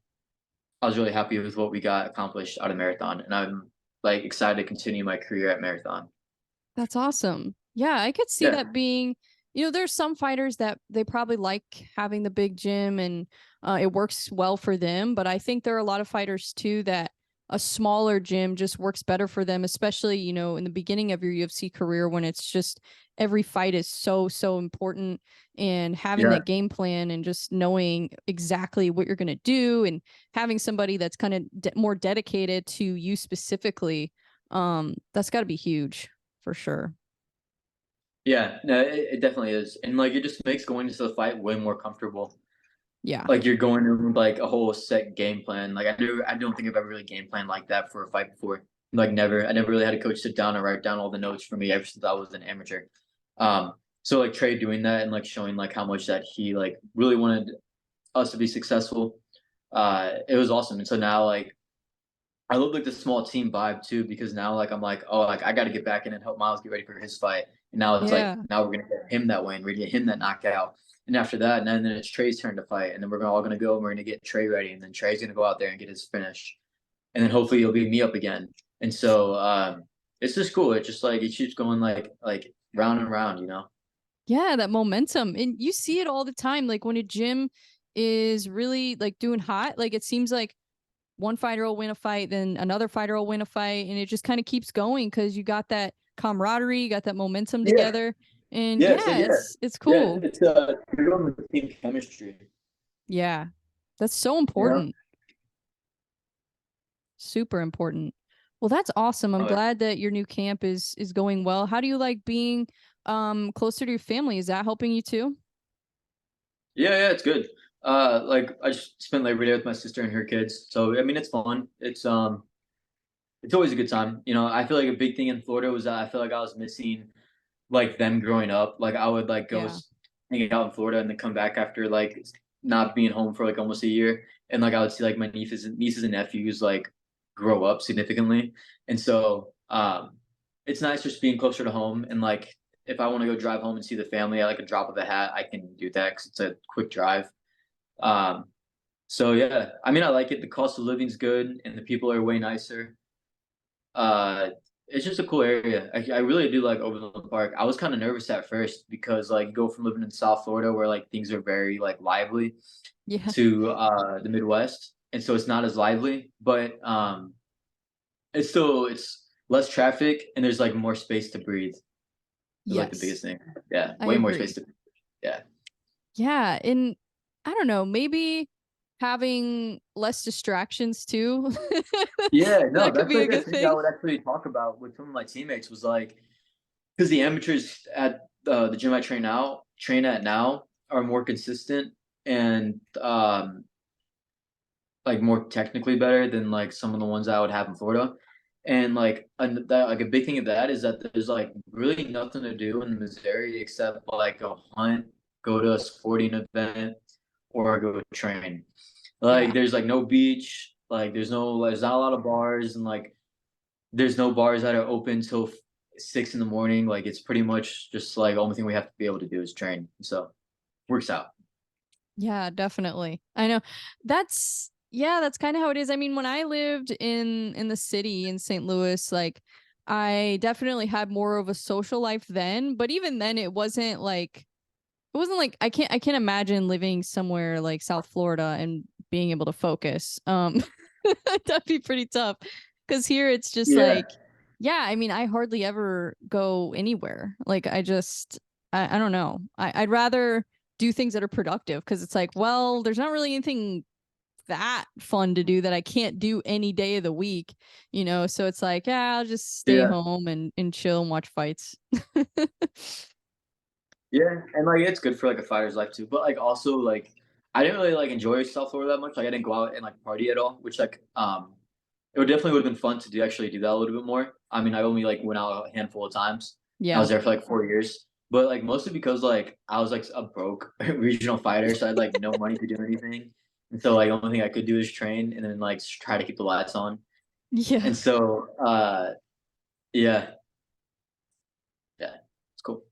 I was really happy with what we got accomplished out of Marathon, and I'm like excited to continue my career at Marathon. That's awesome. Yeah, I could see Yeah, that being, there's some fighters that they probably like having the big gym and it works well for them. But I think there are a lot of fighters too that a smaller gym just works better for them, especially, you know, in the beginning of your UFC career when it's just every fight is so important, and having Yeah. that game plan and just knowing exactly what you're going to do and having somebody that's kind of more dedicated to you specifically, that's got to be huge for sure. Yeah, no, it definitely is. And like it just makes going into the fight way more comfortable. Yeah. Like you're going in with like a whole set game plan. Like I don't think I've ever really game planned like that for a fight before. Like never. I never really had a coach sit down and write down all the notes for me ever since I was an amateur. So like Trey doing that and like showing like how much that he like really wanted us to be successful. It was awesome. And so now like I love like the small team vibe too, because now like I'm like, oh, like I got to get back in and help Miles get ready for his fight. And now it's like Yeah. now we're gonna get him that win, we're gonna get him that knockout. And after that, and then it's Trey's turn to fight, and then we're all gonna go and we're gonna get Trey ready, and then Trey's gonna go out there and get his finish, and then hopefully it'll be me up again. And so it's just cool. It just like it keeps going like round and round, you know. Yeah, that momentum. And you see it all the time. Like when a gym is really like doing hot, like it seems like one fighter will win a fight, then another fighter will win a fight, and it just kind of keeps going because you got that camaraderie, you got that momentum Yeah, together. And yeah, so yeah, yeah, it's yeah. cool. It's you're going with the team chemistry, Yeah. That's so you know. important. Super important. Well, that's awesome. I'm Oh, yeah. glad that your new camp is going well. How do you like being closer to your family? Is that helping you too? Yeah, yeah, it's good. Like I just spent Labor Day with my sister and her kids, so I mean it's fun. It's always a good time. You know, I feel like a big thing in Florida was that I feel like I was missing like them growing up. Like I would like go Yeah. hang out in Florida and then come back after like not being home for like almost a year, and like I would see like my nieces and nephews like grow up significantly, and so it's nice just being closer to home and like if I want to go drive home and see the family at like a drop of a hat, I can do that because it's a quick drive. Um, so yeah, I mean, I like it. The cost of living's good, and the people are way nicer. Uh, it's just a cool area. I really do like Overland Park. I was kind of nervous at first because like you go from living in South Florida where like things are very like lively Yeah. to the Midwest, and so it's not as lively, but it's less traffic and there's like more space to breathe. Is like the Yes. biggest thing. Yeah, I way more space agree. to. Yeah. Yeah, and I don't know, maybe having less distractions too. Yeah, no, That could that's be a like a good thing I thing. would actually talk about with some of my teammates was like because the amateurs at the gym I train at now are more consistent and like more technically better than like some of the ones I would have in Florida. And like a big thing of that is that there's like really nothing to do in Missouri except like go hunt, go to a sporting event, or go train. Like Yeah. there's like no beach, like there's not a lot of bars, and like there's no bars that are open till 6 in the morning. Like it's pretty much just like the only thing we have to be able to do is train. So works out. Yeah, definitely. I know. That's kind of how it is. I mean, when I lived in the city in St. Louis, like I definitely had more of a social life then, but even then it wasn't like I can't imagine living somewhere like South Florida and being able to focus. That'd be pretty tough because here it's just Yeah. like, yeah, I mean, I hardly ever go anywhere. Like I don't know. I'd rather do things that are productive because it's like, well, there's not really anything that fun to do that I can't do any day of the week, you know? So it's like, yeah, I'll just stay Yeah. home and chill and watch fights. Yeah. And like it's good for like a fighter's life too. But like also like I didn't really like enjoy South Florida that much. Like I didn't go out and like party at all, which like it would definitely would have been fun to do actually do that a little bit more. I mean, I only like went out a handful of times. I Yeah. was there for like 4 years. But like mostly because like I was like a broke regional fighter, so I had like no money to do anything. And so like the only thing I could do is train and then like try to keep the lights on. Yeah. And so yeah, yeah, it's cool.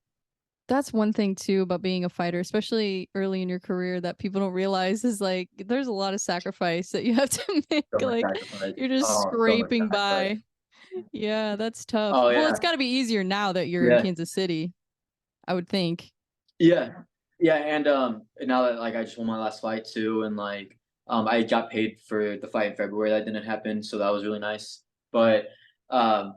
That's one thing too about being a fighter, especially early in your career, that people don't realize is like there's a lot of sacrifice that you have to make. So much Like sacrifice. you're just Oh, so much scraping sacrifice. by. Yeah, that's tough. Oh Well, it's yeah. got to be easier now that you're in Yeah. Kansas City, I would think. Yeah. Yeah. And now that like I just won my last fight too, and like I got paid for the fight in February. That didn't happen, so that was really nice. But um,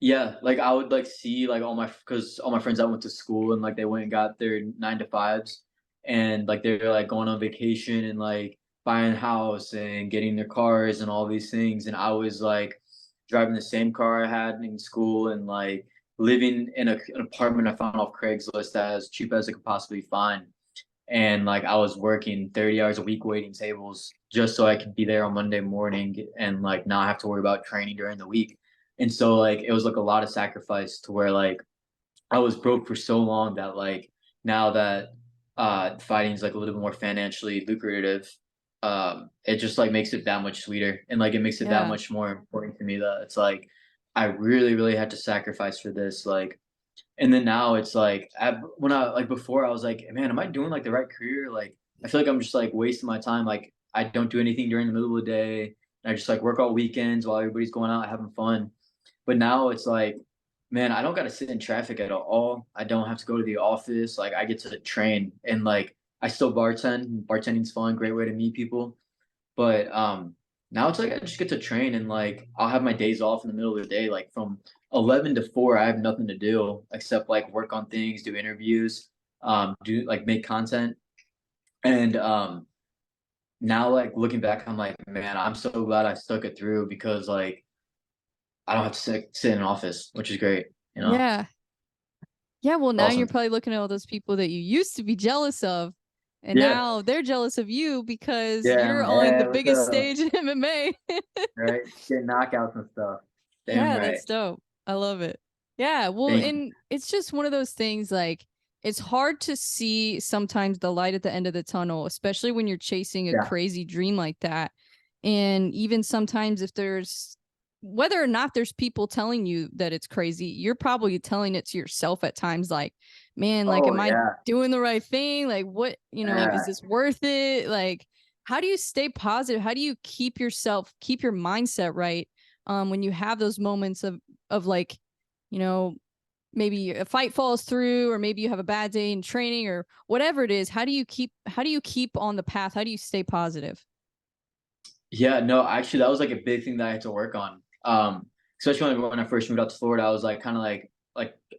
yeah, like I would like see like because all my friends that went to school and like they went and got their 9 to 5s, and like they're like going on vacation and like buying a house and getting their cars and all these things, and I was like driving the same car I had in school and like living in an apartment I found off Craigslist as cheap as I could possibly find, and like I was working 30 hours a week waiting tables just so I could be there on Monday morning and like not have to worry about training during the week. And so like it was like a lot of sacrifice to where like I was broke for so long that like now that fighting is like a little bit more financially lucrative, it just like makes it that much sweeter and like it makes it that Yeah. much more important to me that it's like I really, really had to sacrifice for this. Like and then now it's like when I like before I was like, man, am I doing like the right career? Like I feel like I'm just like wasting my time. Like I don't do anything during the middle of the day. And I just like work all weekends while everybody's going out having fun. But now it's like, man, I don't got to sit in traffic at all. I don't have to go to the office. Like I get to train and like I still bartend. Bartending's fun, great way to meet people. But now it's like I just get to train and like I'll have my days off in the middle of the day, like from 11 to 4. I have nothing to do except like work on things, do interviews, do like make content. And now like looking back, I'm like, man, I'm so glad I stuck it through because like I don't have to sit in an office, which is great. You know, Yeah. Yeah, well, now you're awesome. probably looking at all those people that you used to be jealous of, and Yeah, now they're jealous of you because yeah. I'm you're like, on the hey, what's biggest up? stage in MMA. Right, getting knockouts and stuff. Damn Yeah, right. that's dope. I love it. Yeah, well, Thank you. and it's just one of those things like it's hard to see sometimes the light at the end of the tunnel, especially when you're chasing a Yeah. crazy dream like that. And even sometimes if there's whether or not there's people telling you that it's crazy, you're probably telling it to yourself at times like, man, like Oh am I yeah. doing the right thing? Like what, is Yeah. this worth it? Like how do you stay positive? How do you keep your mindset right when you have those moments of like, you know, maybe a fight falls through or maybe you have a bad day in training or whatever it is. How do you keep on the path? How do you stay positive? Yeah, no, actually, that was like a big thing that I had to work on. Especially when I first moved out to Florida, I was like kind of like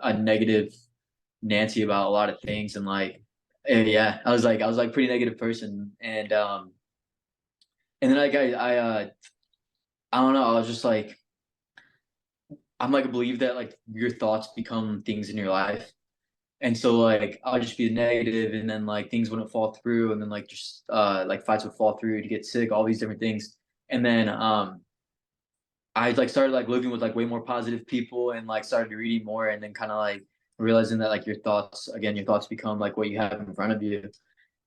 a negative Nancy about a lot of things, and like, yeah, I was like pretty negative person, and then like I don't know, I was just like I'm like a believe that like your thoughts become things in your life, and so like I'll just be negative, and then like things wouldn't fall through, and then like just like fights would fall through to get sick, all these different things, and then I like started like living with like way more positive people and like started reading more and then kind of like realizing that like your thoughts become like what you have in front of you.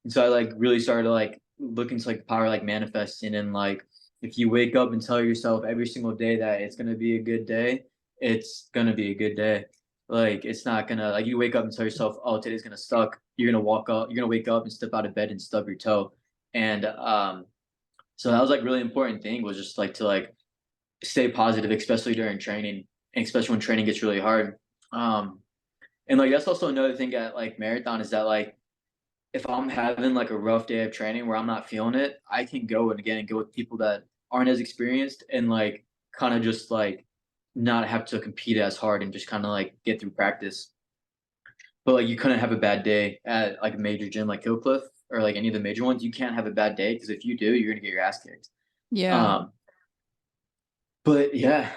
And so I like really started to like look into like the power of, like manifesting and like if you wake up and tell yourself every single day that it's gonna be a good day, it's gonna be a good day. Like it's not gonna like you wake up and tell yourself, oh, today's gonna suck. You're gonna wake up and step out of bed and stub your toe. And so that was like really important thing was just like to like stay positive, especially during training, and especially when training gets really hard. Um, and like that's also another thing at like marathon is that like if I'm having like a rough day of training where I'm not feeling it, I can go and again go with people that aren't as experienced and like kind of just like not have to compete as hard and just kind of like get through practice. But like you couldn't have a bad day at like a major gym like Hillcliff or like any of the major ones. You can't have a bad day because if you do, you're gonna get your ass kicked. Yeah. Um, but yeah,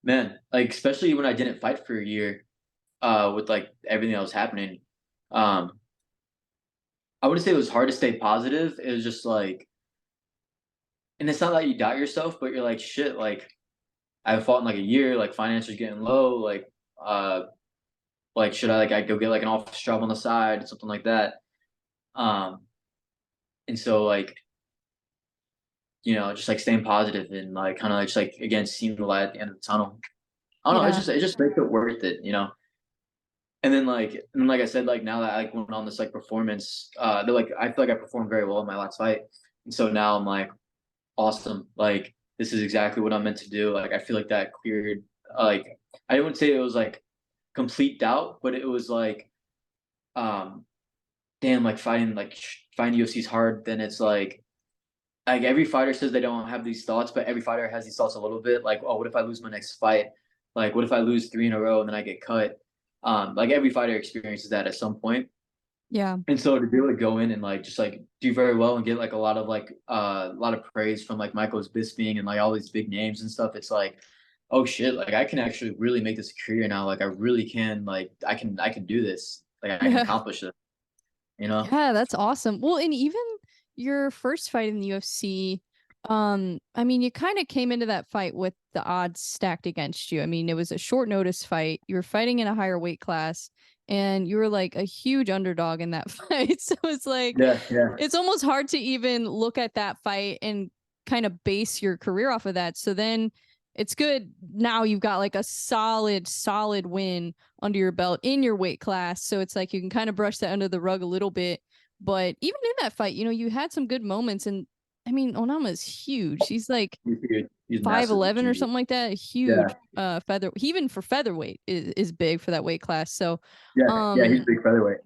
man, like especially when I didn't fight for a year, with like everything that was happening, um, I wouldn't say it was hard to stay positive. It was just like, and it's not that you doubt yourself, but you're like, shit, like I haven't fought in like a year, like financials getting low, uh, like should I go get like an office job on the side, something like that. Um, and so like, just like staying positive and like kind of just like again seeing the light at the end of the tunnel. I don't know, Yeah. it just makes it worth it. And then like I said, like now that I like went on this like performance, they're like I feel like I performed very well in my last fight. And so now I'm like, awesome. Like this is exactly what I'm meant to do. Like I feel like that cleared like I wouldn't say it was like complete doubt, but it was like um damn like fighting UFC is hard, then it's like like every fighter says they don't have these thoughts, but every fighter has these thoughts a little bit. Like, oh, what if I lose my next fight? Like, what if I lose 3 in a row and then I get cut? Like every fighter experiences that at some point. Yeah. And so to be able to go in and like just like do very well and get like a lot of praise from like Michael's Bisping and like all these big names and stuff, it's like, oh shit, like I can actually really make this a career now. Like I really can, like I can do this. Like I can Yeah. accomplish it, you know? Yeah, that's awesome. Well, and even your first fight in the UFC, I mean, you kind of came into that fight with the odds stacked against you. I mean, it was a short notice fight. You were fighting in a higher weight class, and you were like a huge underdog in that fight. So it's like, Yeah, yeah. it's almost hard to even look at that fight and kind of base your career off of that. So then it's good. Now you've got like a solid win under your belt in your weight class. So it's like you can kind of brush that under the rug a little bit. But even in that fight, you had some good moments. And I mean, Onama's huge. He's like He's massive. 5'11" or something like that. Yeah, Huge feather. He, even for featherweight is big for that weight class. So yeah, yeah. He's um big featherweight.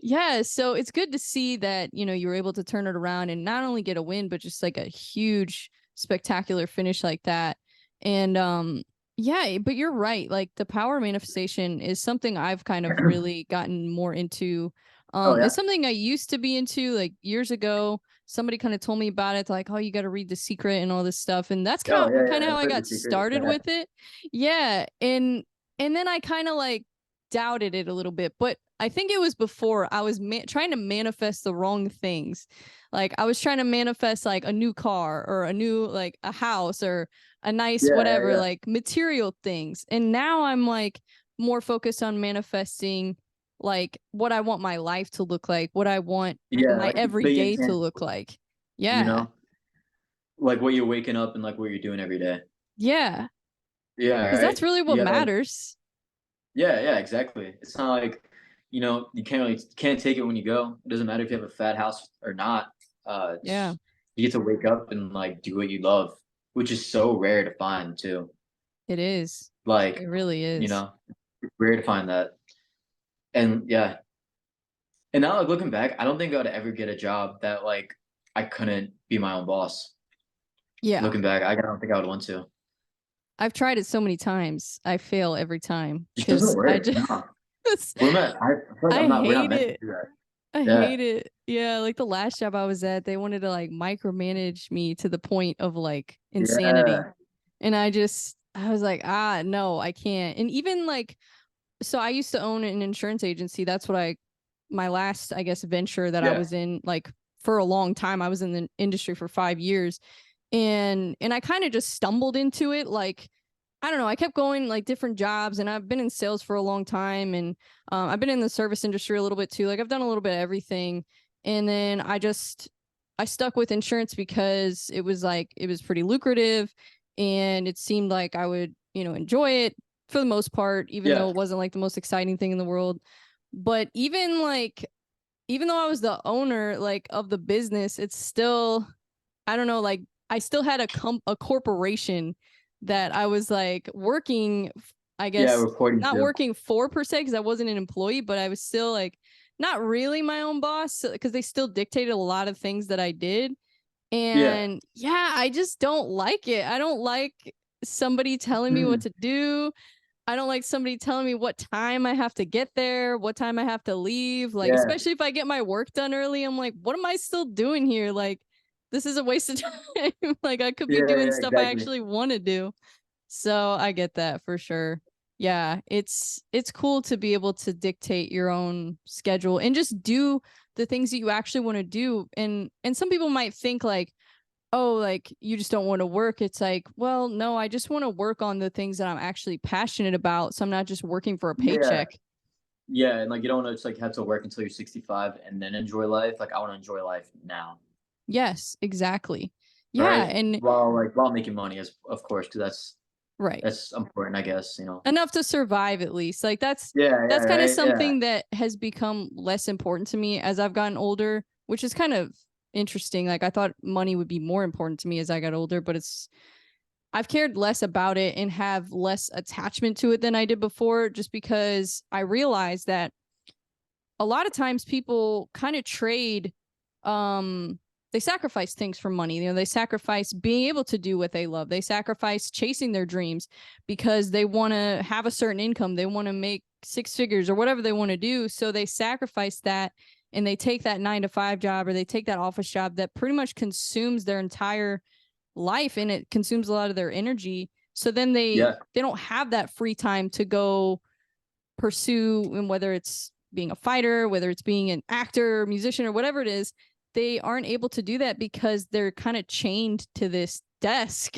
yeah, so it's good to see that, you were able to turn it around and not only get a win, but just like a huge, spectacular finish like that. And yeah, but you're right. Like the power manifestation is something I've kind of really gotten more into. Oh It's yeah. something I used to be into like years ago. Somebody kind of told me about it, like, oh, you got to read The Secret and all this stuff. And that's Oh yeah, kind of yeah. how I've I heard the got secret. started Yeah, with it. Yeah. And then I kind of like doubted it a little bit, but I think it was before I was trying to manifest the wrong things. Like I was trying to manifest like a new car or a new, like a house or a nice yeah, whatever, yeah, like material things. And now I'm like more focused on manifesting like what I want my life to look like, what I want yeah. Yeah, my like big everyday to intent. look like. You Yeah. know, like what you're waking up and like what you're doing every day. Yeah. Yeah, Because that's right. really what You gotta. matters. Yeah, yeah, exactly. It's not like, you can't take it when you go. It doesn't matter if you have a fat house or not. Yeah, You get to wake up and like do what you love, which is so rare to find too. it is. Like, It really you is. know, it's rare to find that. And yeah, and now like looking back, I don't think I'd ever get a job that like I couldn't be my own boss. Yeah. Looking back, I don't think I would want to. I've tried it so many times. I fail every time It just doesn't because I work. just No. I feel like I we're not hate meant to it. do that. I Yeah. hate it. Yeah, like the last job I was at, they wanted to like micromanage me to the point of like insanity. Yeah. And I was like, no, I can't. And even like, so I used to own an insurance agency. That's what my last, I guess, venture that I Yeah. was in, like for a long time. I was in the industry for 5 years. And I kind of just stumbled into it. Like, I don't know. I kept going like different jobs, and I've been in sales for a long time, and I've been in the service industry a little bit too. Like I've done a little bit of everything, and then I stuck with insurance because it was pretty lucrative, and it seemed like I would enjoy it for the most part, even though Yeah. it wasn't like the most exciting thing in the world. But even though I was the owner like of the business, it's still, I don't know, like I still had a corporation that I was like working, I Yeah, guess reporting not to. working for per se because I wasn't an employee, but I was still like not really my own boss because they still dictated a lot of things that I did. Yeah. And yeah, I just don't like it. I don't like somebody telling me what Mm. to do. I don't like somebody telling me what time I have to get there, what time I have to leave. Like, Yeah. especially if I get my work done early, I'm like, what am I still doing here? Like, this is a waste of time. Like, I could be Yeah, doing yeah, stuff I exactly. actually want to do. So I get that for sure. Yeah, it's cool to be able to dictate your own schedule and just do the things that you actually want to do. And some people might think like, oh, like you just don't want to work. It's like, well, no, I just want to work on the things that I'm actually passionate about. So I'm not just working for a Yeah. paycheck. Yeah, and like you don't want to just like have to work until you're 65 and then enjoy life. Like I want to enjoy life now. Yes, exactly. Yeah. Right? And While making money, as of course, because right. that's important, I guess. Enough to survive at least. Like Yeah, yeah, that's kind of right? Yeah. something that has become less important to me as I've gotten older, which is kind of interesting. Like I thought money would be more important to me as I got older, but I've cared less about it and have less attachment to it than I did before, just because I realized that a lot of times people kind of trade um they sacrifice things for money. You know, they sacrifice being able to do what they love. They sacrifice chasing their dreams because they want to have a certain income. They want to make six figures or whatever they want to do. So they sacrifice that, and they take that 9-to-5 job, or they take that office job that pretty much consumes their entire life, and it consumes a lot of their energy. So then they don't have that free time to go pursue, and whether it's being a fighter, whether it's being an actor, musician, or whatever it is, they aren't able to do that because they're kind of chained to this desk.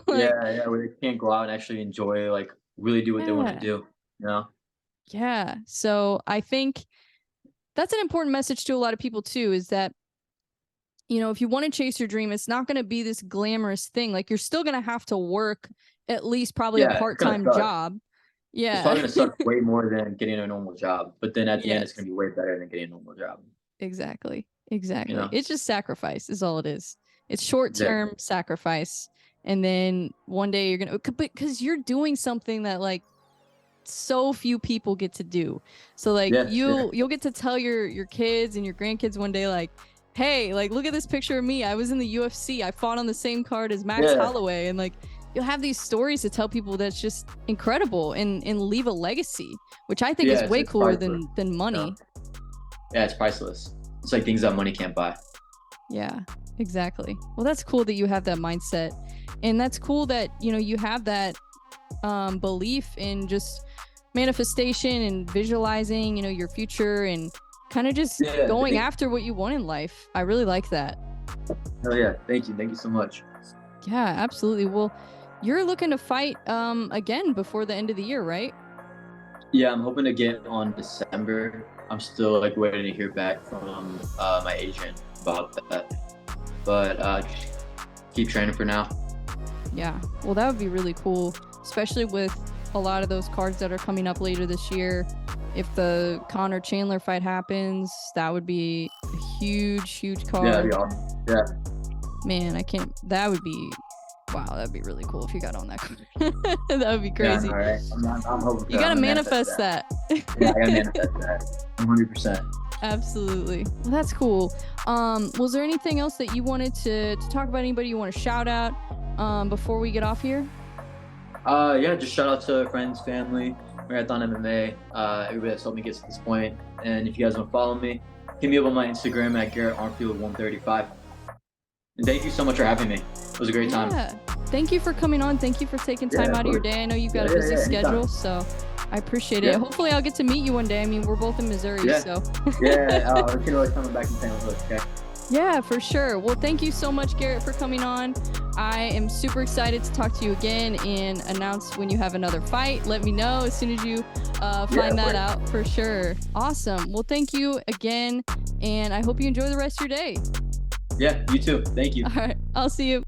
Where they can't go out and actually enjoy, like, really do what they want to do, you know? Yeah. So I think that's an important message to a lot of people too, is that, you know, if you want to chase your dream, it's not going to be this glamorous thing. Like, you're still going to have to work at least probably a part-time job. Yeah. It's probably going to suck way more than getting a normal job, but then at the end, it's going to be way better than getting a normal job. Exactly. Exactly. You know? It's just sacrifice is all it is. It's short-term sacrifice. And then one day you're going to, because you're doing something that, like, so few people get to do. So, like, you'll get to tell your kids and your grandkids one day, like, hey, like, look at this picture of me. I was in the UFC. I fought on the same card as Max Holloway. And, like, you'll have these stories to tell people that's just incredible, and leave a legacy, which I think is way cooler than money. Yeah, it's priceless. It's like things that money can't buy. Yeah, exactly. Well, that's cool that you have that mindset, and that's cool that, you know, you have that belief in just manifestation and visualizing, you know, your future, and kind of just going after what you want in life. I really like that. Oh yeah, thank you so much. Yeah, absolutely. Well, you're looking to fight again before the end of the year, right? Yeah, I'm hoping to get on December. I'm still, like, waiting to hear back from my agent about that, but keep training for now. Yeah, well, that would be really cool, especially with a lot of those cards that are coming up later this year. If the Conor Chandler fight happens, that would be a huge card. Yeah, that'd be awesome. Yeah. Man, that would be, wow, that'd be really cool if you got on that card. That would be crazy. Yeah, all right. I'm hoping you gotta manifest that. Yeah, I gotta manifest that. 100%. Absolutely. Well, that's cool. Was there anything else that you wanted to talk about? Anybody you want to shout out before we get off here? Yeah, just shout out to friends, family, Marathon MMA, everybody that's helped me get to this point. And if you guys want to follow me, hit me up on my Instagram at Garrett Armfield 135. And thank you so much for having me. It was a great time. Thank you for coming on. Thank you for taking time out of your day. I know you've got a busy schedule, so I appreciate it. Hopefully I'll get to meet you one day. I mean, we're both in Missouri, so. We can always come back and St. Louis, okay? Yeah, for sure. Well, thank you so much, Garrett, for coming on. I am super excited to talk to you again and announce when you have another fight. Let me know as soon as you find that out, for sure. Awesome. Well, thank you again, and I hope you enjoy the rest of your day. Yeah, you too. Thank you. All right. I'll see you.